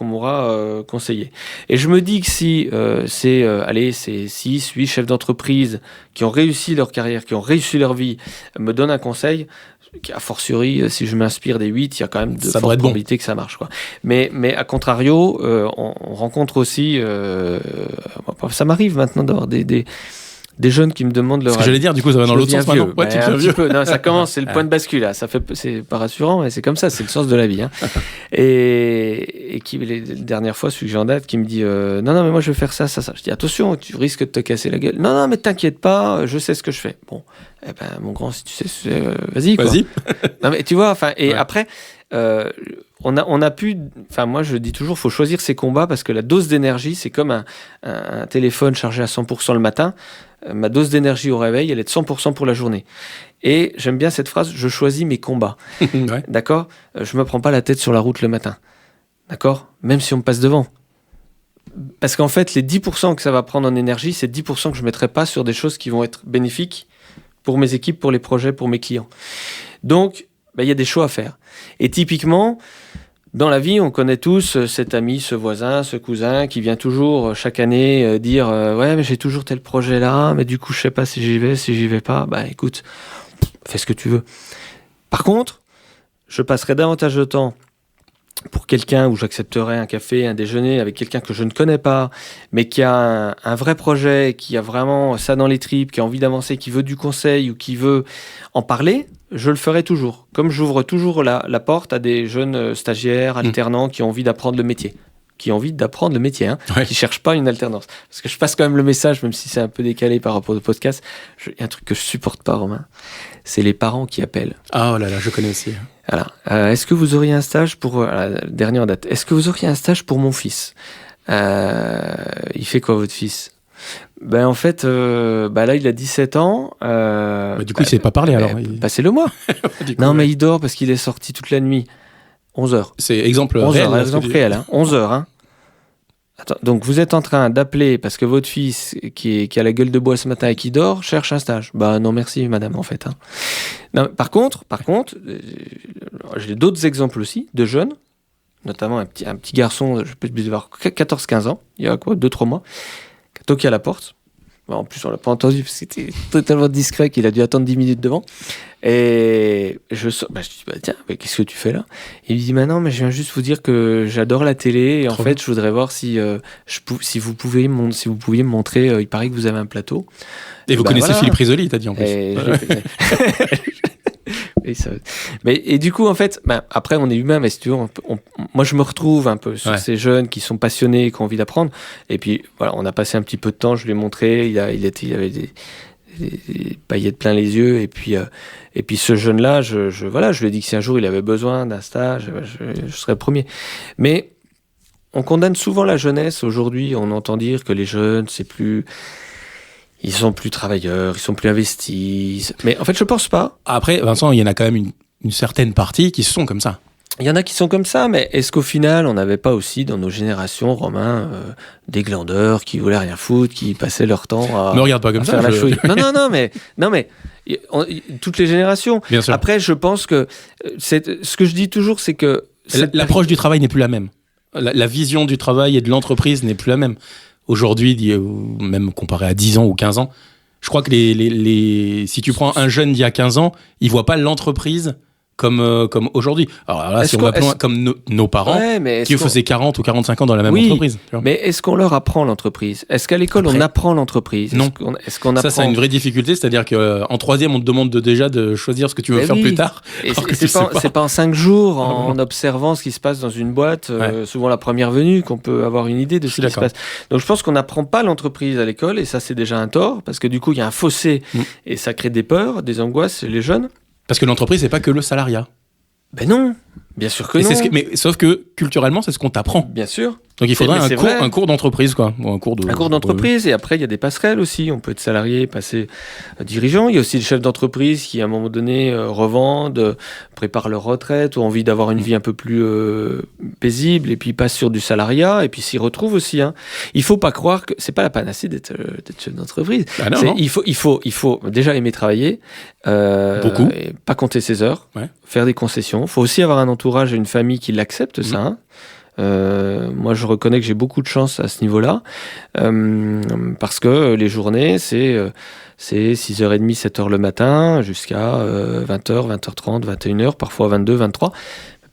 conseillé. Et je me dis que si c'est 6, 8 chefs d'entreprise qui ont réussi leur carrière, qui ont réussi leur vie, me donnent un conseil, a fortiori, si je m'inspire des 8, il y a quand même de fortes probabilités que ça marche, quoi. Mais à contrario, on rencontre aussi... ça m'arrive maintenant d'avoir des jeunes qui me demandent leur... Ce que j'allais dire, du coup, ça va dans l'autre sens maintenant. Ouais, tu deviens vieux. Peu. Non, ça commence, c'est le point de bascule. Là. C'est pas rassurant, mais c'est comme ça, c'est le sens de la vie. Hein. Et qui, les dernières fois, celui que j'ai en date, qui me dit non, mais moi je vais faire ça. Je dis attention, tu risques de te casser la gueule. Non, mais t'inquiète pas, je sais ce que je fais. Bon, mon grand, si tu sais, vas-y. Quoi. Vas-y. Non, mais tu vois, après, on a pu... Enfin, moi, je dis toujours, il faut choisir ses combats parce que la dose d'énergie, c'est comme un téléphone chargé à 100% le matin. Ma dose d'énergie au réveil, elle est de 100% pour la journée. Et j'aime bien cette phrase, je choisis mes combats. Ouais. D'accord ? Je me prends pas la tête sur la route le matin. D'accord ? Même si on me passe devant. Parce qu'en fait, les 10% que ça va prendre en énergie, c'est 10% que je mettrai pas sur des choses qui vont être bénéfiques pour mes équipes, pour les projets, pour mes clients. Donc, il y a des choix à faire. Et typiquement... Dans la vie, on connaît tous cet ami, ce voisin, ce cousin qui vient toujours chaque année dire ouais, mais j'ai toujours tel projet là, mais du coup je sais pas si j'y vais pas. Bah écoute, fais ce que tu veux. Par contre, je passerai davantage de temps pour quelqu'un où j'accepterai un café, un déjeuner avec quelqu'un que je ne connais pas, mais qui a un vrai projet, qui a vraiment ça dans les tripes, qui a envie d'avancer, qui veut du conseil ou qui veut en parler, je le ferai toujours. Comme j'ouvre toujours la porte à des jeunes stagiaires, alternants qui ont envie d'apprendre le métier. qui ont envie d'apprendre le métier, Ouais. qui cherchent pas une alternance. Parce que je passe quand même le message, même si c'est un peu décalé par rapport au podcast. Il y a un truc que je supporte pas, Romain, c'est les parents qui appellent. Ah oh là là, je connais aussi. Voilà. Est-ce que vous auriez un stage pour la dernière date? Est-ce que vous auriez un stage pour mon fils? Il fait quoi votre fils? Ben en fait, là il a 17 ans. Du coup, il sait pas parler alors. Passez-le-moi. Du coup, Non, ouais. mais il dort parce qu'il est sorti toute la nuit. 11h. C'est exemple 11 réel. heures, là, exemple ce que tu- réel, hein. 11 heures. Hein. Attends, donc vous êtes en train d'appeler parce que votre fils qui a la gueule de bois ce matin et qui dort cherche un stage. Bah non merci madame en fait. Hein. Non, par contre, j'ai d'autres exemples aussi de jeunes, notamment un petit garçon, je peux avoir 14-15 ans, il y a quoi 2-3 mois, qui a toqué à la porte. Bon, en plus on l'a pas entendu parce que c'était totalement discret qu'il a dû attendre 10 minutes devant. Et je dis tiens, mais qu'est-ce que tu fais là? Il me dit non, mais je viens juste vous dire que j'adore la télé et en fait je voudrais voir si vous pouviez me montrer. Il paraît que vous avez un plateau. Et vous connaissez voilà. Philippe Risoli, t'as dit en plus. Et et du coup en fait, après on est humain, mais si tu veux, moi je me retrouve un peu sur ces jeunes qui sont passionnés, qui ont envie d'apprendre. Et puis voilà, on a passé un petit peu de temps, je lui ai montré, il avait des paillettes plein les yeux et puis ce jeune là je lui ai dit que si un jour il avait besoin d'un stage je serais le premier. Mais on condamne souvent la jeunesse aujourd'hui. On entend dire que les jeunes ils sont plus travailleurs, ils sont plus investis, mais en fait je pense pas. Après, Vincent, il y en a quand même une certaine partie qui sont comme ça. Il y en a qui sont comme ça, mais est-ce qu'au final, on n'avait pas aussi dans nos générations, Romain, des glandeurs qui voulaient rien foutre, qui passaient leur temps à Me regarde pas comme à ça. faire la chouille. Non, mais toutes les générations. Bien sûr. Après, je pense que ce que je dis toujours, c'est que L'approche du travail n'est plus la même. La vision du travail et de l'entreprise n'est plus la même. Aujourd'hui, même comparé à 10 ans ou 15 ans, je crois que si tu prends un jeune d'il y a 15 ans, il voit pas l'entreprise comme aujourd'hui. Alors là, si on va plus loin, comme nos parents, qui faisaient 40 ou 45 ans dans la même entreprise. Tu vois. Mais est-ce qu'on leur apprend l'entreprise? Est-ce qu'à l'école, on apprend l'entreprise? Non. Est-ce qu'on apprend... Ça, c'est une vraie difficulté. C'est-à-dire qu'en troisième, on te demande déjà de choisir ce que tu veux faire plus tard. Et c'est pas en 5 jours, en observant ce qui se passe dans une boîte, souvent la première venue, qu'on peut avoir une idée de ce qui se passe. Donc je pense qu'on n'apprend pas l'entreprise à l'école, et ça, c'est déjà un tort, parce que du coup, il y a un fossé, et ça crée des peurs, des angoisses chez les jeunes. Parce que l'entreprise, c'est pas que le salariat. Ben non, bien sûr que non. Mais sauf que culturellement, c'est ce qu'on t'apprend. Bien sûr. Donc il faudrait un cours d'entreprise, quoi. Ou un cours d'entreprise, et après il y a des passerelles aussi. On peut être salarié, passer dirigeant. Il y a aussi des chefs d'entreprise qui, à un moment donné, revendent, préparent leur retraite, ou ont envie d'avoir une vie un peu plus paisible, et puis passent sur du salariat, et puis s'y retrouvent aussi. Hein. Il faut pas croire que c'est pas la panacée d'être chef d'entreprise. Ah non. Il faut déjà aimer travailler, beaucoup, et pas compter ses heures, faire des concessions. Il faut aussi avoir un entourage et une famille qui l'acceptent, ça. Hein. Moi, je reconnais que j'ai beaucoup de chance à ce niveau-là, parce que les journées, c'est 6h30, 7h le matin, jusqu'à 20h, 20h30, 21h, parfois 22, 23.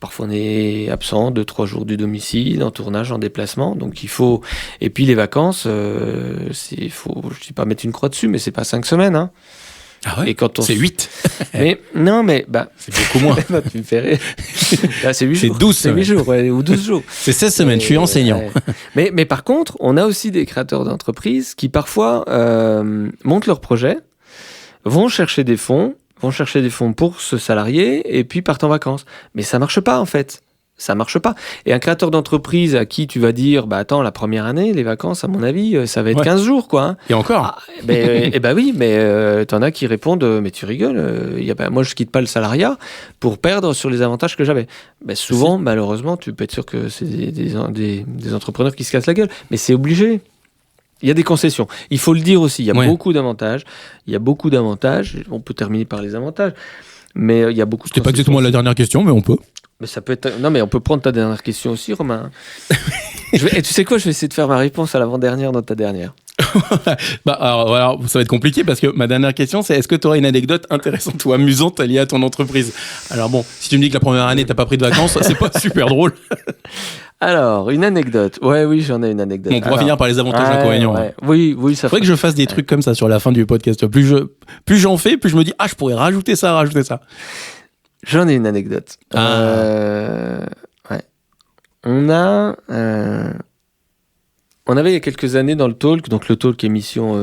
Parfois, on est absent 2-3 jours du domicile, en tournage, en déplacement. Donc, il faut... Et puis, les vacances, je ne dis pas mettre une croix dessus, mais c'est pas 5 semaines, hein. Ah ouais, c'est 8. Mais non, mais c'est beaucoup moins. Tu me fais rire. Là, c'est 8 jours. C'est 12 semaines. C'est 8 jours, ou 12 jours. C'est 16 semaines, je suis enseignant. Mais par contre, on a aussi des créateurs d'entreprises qui parfois montent leur projet, vont chercher des fonds pour se salarier et puis partent en vacances. Mais ça marche pas, en fait. Ça marche pas. Et un créateur d'entreprise à qui tu vas dire, attends, la première année, les vacances, à mon avis, ça va être 15 jours, quoi. Hein. Et encore. Oui, mais t'en as qui répondent, mais tu rigoles, moi je quitte pas le salariat pour perdre sur les avantages que j'avais. Souvent, malheureusement, tu peux être sûr que c'est des entrepreneurs qui se cassent la gueule, mais c'est obligé. Il y a des concessions. Il faut le dire aussi, il y a beaucoup d'avantages. On peut terminer par les avantages, mais il y a beaucoup de concessions. C'était pas exactement la dernière question, mais on peut. Mais ça peut être... Non, mais on peut prendre ta dernière question aussi, Romain. Et tu sais quoi, je vais essayer de faire ma réponse à l'avant-dernière dans ta dernière. Alors, ça va être compliqué parce que ma dernière question, c'est est-ce que tu aurais une anecdote intéressante ou amusante liée à ton entreprise? Alors bon, si tu me dis que la première année, t'as pas pris de vacances, c'est pas super drôle. Alors, une anecdote. Oui, j'en ai une anecdote. On pourra finir par les avantages et inconvénients. Ouais. Oui, ça faudrait que je fasse des trucs comme ça sur la fin du podcast. Plus j'en fais, plus je me dis, je pourrais rajouter ça. J'en ai une anecdote. On avait il y a quelques années dans le Talk, donc le Talk émission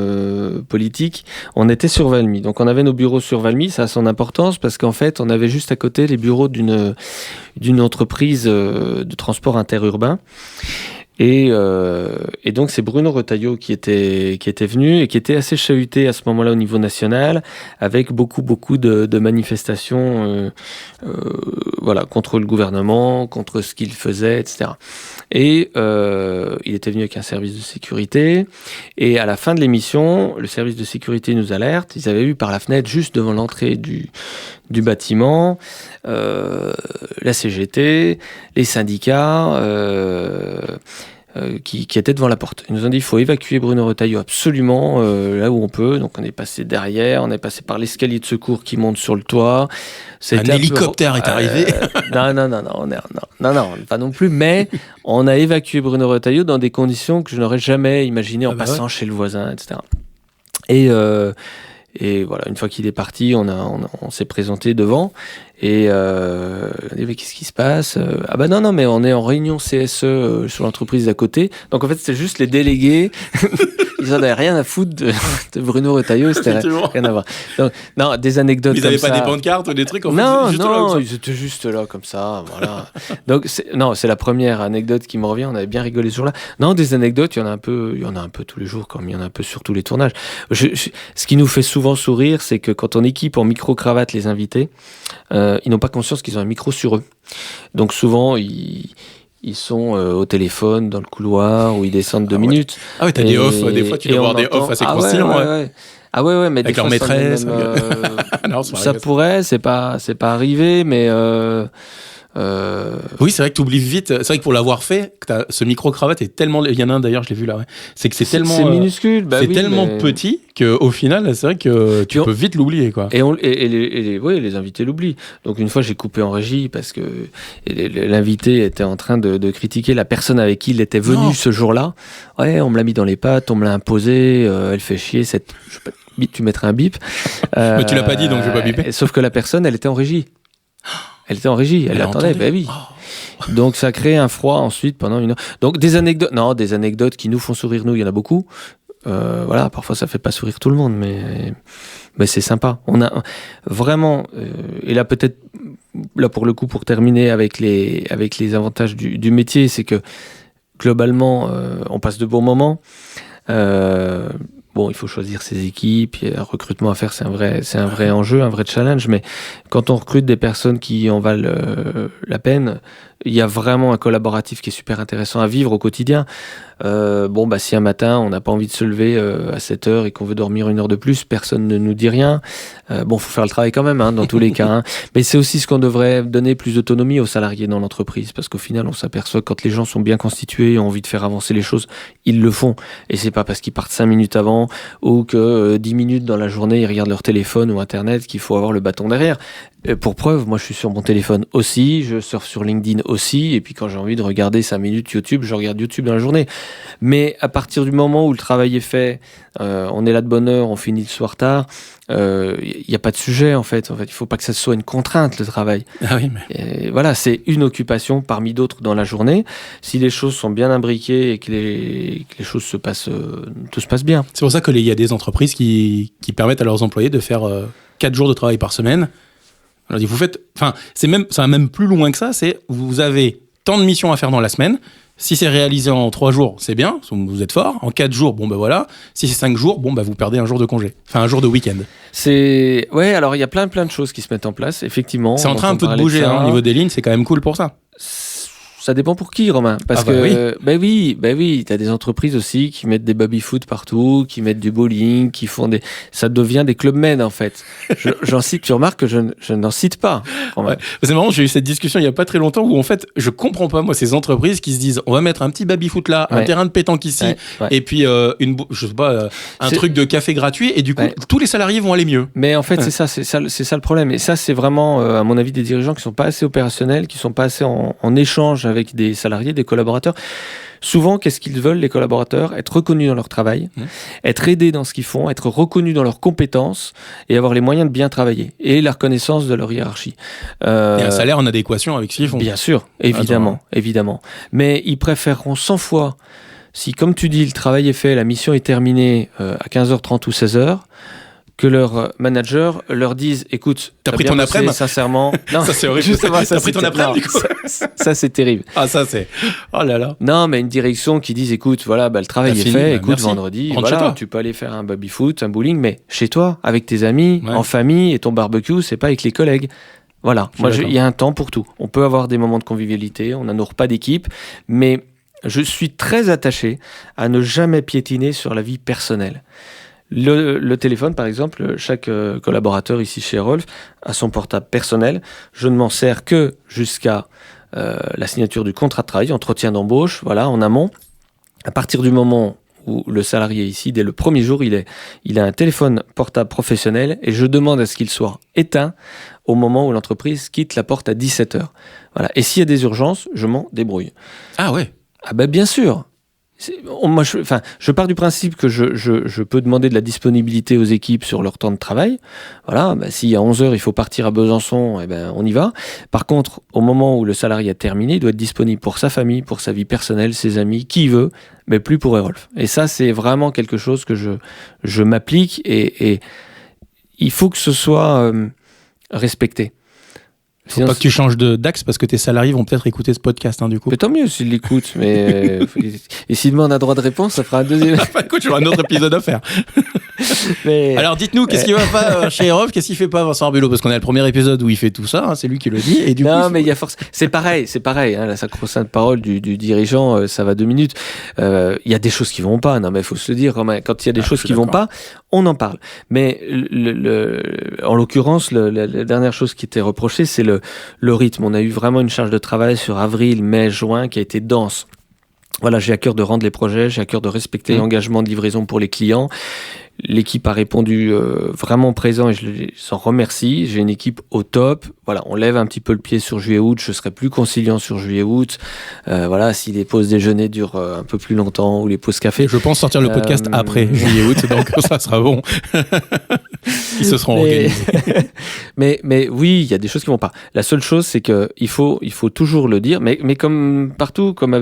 politique, on était sur Valmy. Donc on avait nos bureaux sur Valmy, ça a son importance parce qu'en fait on avait juste à côté les bureaux d'une entreprise de transport interurbain. Et donc c'est Bruno Retailleau qui était venu et qui était assez chahuté à ce moment-là au niveau national, avec beaucoup de manifestations voilà, contre le gouvernement, contre ce qu'il faisait, etc. Et il était venu avec un service de sécurité, et à la fin de l'émission, le service de sécurité nous alerte. Ils avaient vu par la fenêtre, juste devant l'entrée du bâtiment, la CGT, les syndicats qui étaient devant la porte. Ils nous ont dit il faut évacuer Bruno Retailleau absolument là où on peut. Donc on est passé derrière, on est passé par l'escalier de secours qui monte sur le toit. Un hélicoptère est arrivé. Non, pas non plus. Mais on a évacué Bruno Retailleau dans des conditions que je n'aurais jamais imaginées en passant chez le voisin, etc. Et voilà, une fois qu'il est parti, on s'est présenté devant et on dit mais qu'est-ce qui se passe ? Ah bah non, mais on est en réunion CSE sur l'entreprise d'à côté. Donc en fait, c'est juste les délégués. Ils en avaient rien à foutre de Bruno Retailleau, c'était rien à voir. Donc, non, des anecdotes comme ça. Ils n'avaient pas des pancartes ou des trucs en fait, ils étaient juste là comme ça, voilà. Donc c'est la première anecdote qui me revient, on avait bien rigolé sur là. Non, des anecdotes, il y en a un peu tous les jours, comme il y en a un peu sur tous les tournages. Ce qui nous fait souvent sourire, c'est que quand on équipe en micro-cravate les invités, ils n'ont pas conscience qu'ils ont un micro sur eux. Donc souvent, ils sont au téléphone, dans le couloir, où ils descendent 2 minutes. Ah ouais, t'as des off, des fois tu dois avoir des off assez croustillants. Ouais. Ah ouais, mais avec des leur fois, maîtresse. Non, ça pourrait, c'est pas arrivé, mais... Oui, c'est vrai que tu oublies vite. C'est vrai que pour l'avoir fait, ce micro-cravate est tellement... Il y en a un d'ailleurs, je l'ai vu là. Ouais. C'est que c'est tellement... C'est minuscule. C'est tellement petit qu'au final, c'est vrai que tu peux vite l'oublier, quoi. Et les invités l'oublient. Donc une fois, j'ai coupé en régie parce que l'invité était en train de critiquer la personne avec qui il était venu ce jour-là. Ouais, on me l'a mis dans les pattes, on me l'a imposé, elle fait chier. Tu mettrais un bip. Mais tu l'as pas dit, donc je vais pas biper. Sauf que la personne, elle était en régie. Elle attendait, ben oui. Oh. Donc ça crée un froid ensuite pendant une heure. Donc des anecdotes qui nous font sourire, nous, il y en a beaucoup. Voilà, parfois ça fait pas sourire tout le monde, mais c'est sympa. On a vraiment, et là peut-être, là pour le coup, pour terminer avec les avantages du métier, c'est que globalement, on passe de bons moments. Bon, il faut choisir ses équipes, il y a un recrutement à faire, c'est un vrai enjeu, un vrai challenge, mais quand on recrute des personnes qui en valent la peine, il y a vraiment un collaboratif qui est super intéressant à vivre au quotidien. Si un matin, on n'a pas envie de se lever à 7 heures et qu'on veut dormir 1 heure de plus, personne ne nous dit rien. Faut faire le travail quand même, dans tous les cas. Hein. Mais c'est aussi ce qu'on devrait donner plus d'autonomie aux salariés dans l'entreprise, parce qu'au final, on s'aperçoit que quand les gens sont bien constitués et ont envie de faire avancer les choses, ils le font. Et c'est pas parce qu'ils partent 5 minutes avant ou que 10 minutes dans la journée, ils regardent leur téléphone ou Internet qu'il faut avoir le bâton derrière. Pour preuve, moi je suis sur mon téléphone aussi, je surfe sur LinkedIn aussi, et puis quand j'ai envie de regarder 5 minutes YouTube, je regarde YouTube dans la journée. Mais à partir du moment où le travail est fait, on est là de bonne heure, on finit le soir tard, il n'y a pas de sujet en fait. Il ne faut pas que ça soit une contrainte, le travail. Ah oui, et voilà, c'est une occupation parmi d'autres dans la journée. Si les choses sont bien imbriquées et que les choses tout se passe bien. C'est pour ça qu'il y a des entreprises qui permettent à leurs employés de faire 4 jours de travail par semaine. Alors, ça va même plus loin que ça, c'est vous avez tant de missions à faire dans la semaine. Si c'est réalisé en 3 jours, c'est bien, vous êtes fort. En 4 jours, voilà. Si c'est 5 jours, vous perdez un jour de congé. Enfin, un jour de week-end. Alors il y a plein de choses qui se mettent en place, effectivement. C'est en train un peu de bouger, au niveau des lignes, c'est quand même cool pour ça. Ça dépend pour qui, Romain. Parce oui, t'as des entreprises aussi qui mettent des baby-foot partout, qui mettent du bowling, qui font ça devient des club med, en fait. J'en cite, tu remarques que je n'en cite pas. Ouais. C'est marrant, j'ai eu cette discussion il y a pas très longtemps où, en fait, je comprends pas, moi, ces entreprises qui se disent, on va mettre un petit baby-foot là, un terrain de pétanque ici, et puis, un truc de café gratuit, et du coup, tous les salariés vont aller mieux. Mais en fait, c'est ça le problème. Et ça, c'est vraiment, à mon avis, des dirigeants qui sont pas assez opérationnels, qui sont pas assez en échange avec des salariés, des collaborateurs. Souvent, qu'est-ce qu'ils veulent, les collaborateurs? Être reconnus dans leur travail, être aidés dans ce qu'ils font, être reconnus dans leurs compétences et avoir les moyens de bien travailler. Et la reconnaissance de leur hiérarchie. Et un salaire en adéquation avec ce qu'ils font. Bien sûr, évidemment. Mais ils préféreront 100 fois, si, comme tu dis, le travail est fait, la mission est terminée à 15h30 ou 16h, que leur manager leur dise, écoute, t'as pris ton après-midi, sincèrement. Non, ça c'est horrible. T'as pris ton après-midi, du coup. Ça c'est terrible. Ah, ça c'est. Oh là là. Non, mais une direction qui dise, écoute, voilà, le travail est fait, écoute, merci. vendredi, Rentre chez toi. Tu peux aller faire un baby-foot, un bowling, mais chez toi, avec tes amis, en famille, et ton barbecue, c'est pas avec les collègues. Voilà, il y a un temps pour tout. On peut avoir des moments de convivialité, on n'a nos repas d'équipe, mais je suis très attaché à ne jamais piétiner sur la vie personnelle. Le téléphone, par exemple, chaque collaborateur ici chez Rolf a son portable personnel. Je ne m'en sers que jusqu'à la signature du contrat de travail, entretien d'embauche, voilà, en amont. À partir du moment où le salarié ici, dès le premier jour, il a un téléphone portable professionnel et je demande à ce qu'il soit éteint au moment où l'entreprise quitte la porte à 17h. Voilà. Et s'il y a des urgences, je m'en débrouille. Ah ouais. Ah ben bien sûr. Je pars du principe que je peux demander de la disponibilité aux équipes sur leur temps de travail. Voilà, s'il y a 11h, il faut partir à Besançon, on y va. Par contre, au moment où le salarié a terminé, il doit être disponible pour sa famille, pour sa vie personnelle, ses amis, qui il veut, mais plus pour Rolf. Et ça, c'est vraiment quelque chose que je m'applique et il faut que ce soit respecté. Faut pas que tu changes d'axe parce que tes salariés vont peut-être écouter ce podcast, du coup. Mais tant mieux s'ils l'écoutent. Mais et si demain on a droit de réponse, ça fera un deuxième. Écoute, j'aurai un autre épisode à faire. Mais... Alors dites-nous, qu'est-ce qui va pas chez Rolf? Qu'est-ce qu'il fait pas, Vincent Arbulot? Parce qu'on a le premier épisode où il fait tout ça, c'est lui qui le dit. Et du non, coup, mais il y a force. C'est pareil. La sacro-sainte parole du dirigeant, ça va 2 minutes. Il y a des choses qui vont pas. Non, mais il faut se le dire. Quand il y a des choses qui vont pas, on en parle. Mais en l'occurrence, la dernière chose qui était reprochée, c'est le rythme. On a eu vraiment une charge de travail sur avril, mai, juin qui a été dense. Voilà, j'ai à cœur de rendre les projets, j'ai à cœur de respecter l'engagement de livraison pour les clients. L'équipe a répondu vraiment présent et je les en remercie. J'ai une équipe au top. Voilà, on lève un petit peu le pied sur juillet-août. Je serai plus conciliant sur juillet-août. Voilà, si les pauses déjeuner durent un peu plus longtemps ou les pauses café. Je pense sortir le podcast après juillet-août, donc ça sera bon. Ils se seront organisés. mais oui, il y a des choses qui vont pas. La seule chose, c'est que il faut toujours le dire. Mais comme partout, comme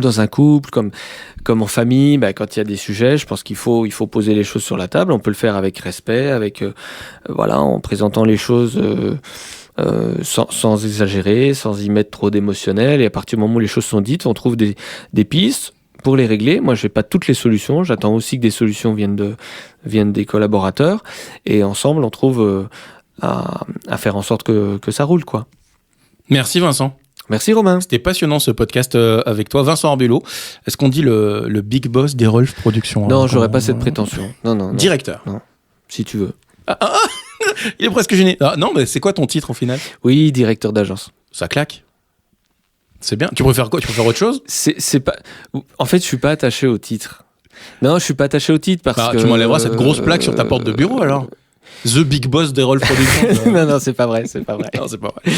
dans un couple, comme en famille, quand il y a des sujets, je pense qu'il faut poser les choses sur la table. On peut le faire avec respect, en présentant les choses sans exagérer, sans y mettre trop d'émotionnel. Et à partir du moment où les choses sont dites, on trouve des pistes pour les régler. Moi, je n'ai pas toutes les solutions. J'attends aussi que des solutions viennent des collaborateurs. Et ensemble, on trouve à faire en sorte que ça roule, quoi. Merci Vincent. Merci Romain. C'était passionnant ce podcast avec toi. Vincent Arbulot, est-ce qu'on dit le big boss des Rolf Productions? Non, j'aurais pas cette prétention. Non. Directeur. Non, si tu veux. Il est presque gêné. Non, mais c'est quoi ton titre au final? Oui, directeur d'agence. Ça claque. C'est bien. Tu préfères quoi? Tu préfères autre chose? C'est pas. En fait, je suis pas attaché au titre. Non, je suis pas attaché au titre parce que. Tu m'enlèveras cette grosse plaque sur ta porte de bureau alors. The Big Boss des Rolf Productions. Non, c'est pas vrai. Non, c'est pas vrai.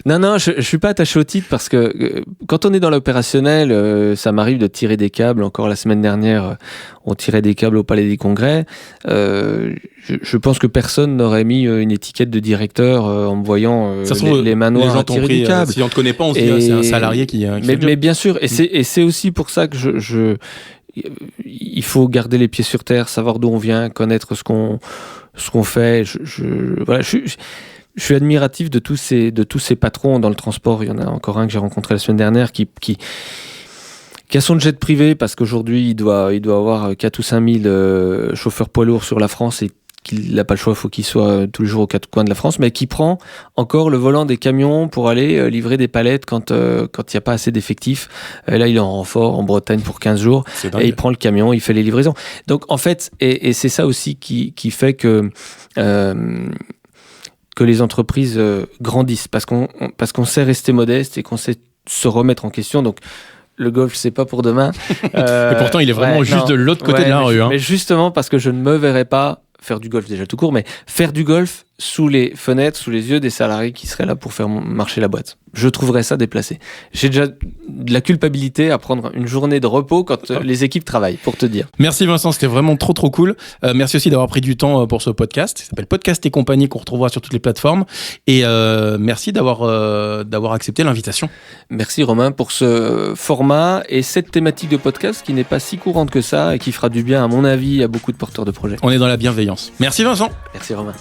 Non, je suis pas attaché au titre parce que quand on est dans l'opérationnel, ça m'arrive de tirer des câbles. Encore la semaine dernière, on tirait des câbles au Palais des Congrès. Je pense que personne n'aurait mis une étiquette de directeur en me voyant les mains noires à tirer des câbles. Si on ne te connaît pas, on se dit c'est un salarié qui mais bien sûr, et c'est aussi pour ça que il faut garder les pieds sur terre, savoir d'où on vient, connaître ce qu'on fait. Je suis admiratif de tous ces patrons dans le transport. Il y en a encore un que j'ai rencontré la semaine dernière qui a son jet privé parce qu'aujourd'hui il doit avoir 4 ou 5 000 chauffeurs poids lourds sur la France et qu'il n'a pas le choix, il faut qu'il soit tous les jours aux 4 coins de la France, mais qui prend encore le volant des camions pour aller livrer des palettes quand il n'y a pas assez d'effectifs. Là, il est en renfort en Bretagne pour 15 jours et il prend le camion, il fait les livraisons. Donc, en fait, et c'est ça aussi qui fait que les entreprises grandissent parce qu'on sait rester modeste et qu'on sait se remettre en question. Donc, le golf, c'est pas pour demain. Et pourtant, il est vraiment juste de l'autre côté de la rue. Mais justement, parce que je ne me verrais pas faire du golf déjà tout court, mais faire du golf sous les fenêtres, sous les yeux des salariés qui seraient là pour faire marcher la boîte. Je trouverais ça déplacé. J'ai déjà de la culpabilité à prendre une journée de repos quand les équipes travaillent, pour te dire. Merci Vincent, c'était vraiment trop cool. Merci aussi d'avoir pris du temps pour ce podcast. Il s'appelle Podcast et compagnie, qu'on retrouvera sur toutes les plateformes. Et merci d'avoir accepté l'invitation. Merci Romain pour ce format et cette thématique de podcast qui n'est pas si courante que ça et qui fera du bien, à mon avis, à beaucoup de porteurs de projets. On est dans la bienveillance. Merci Vincent. Merci Romain.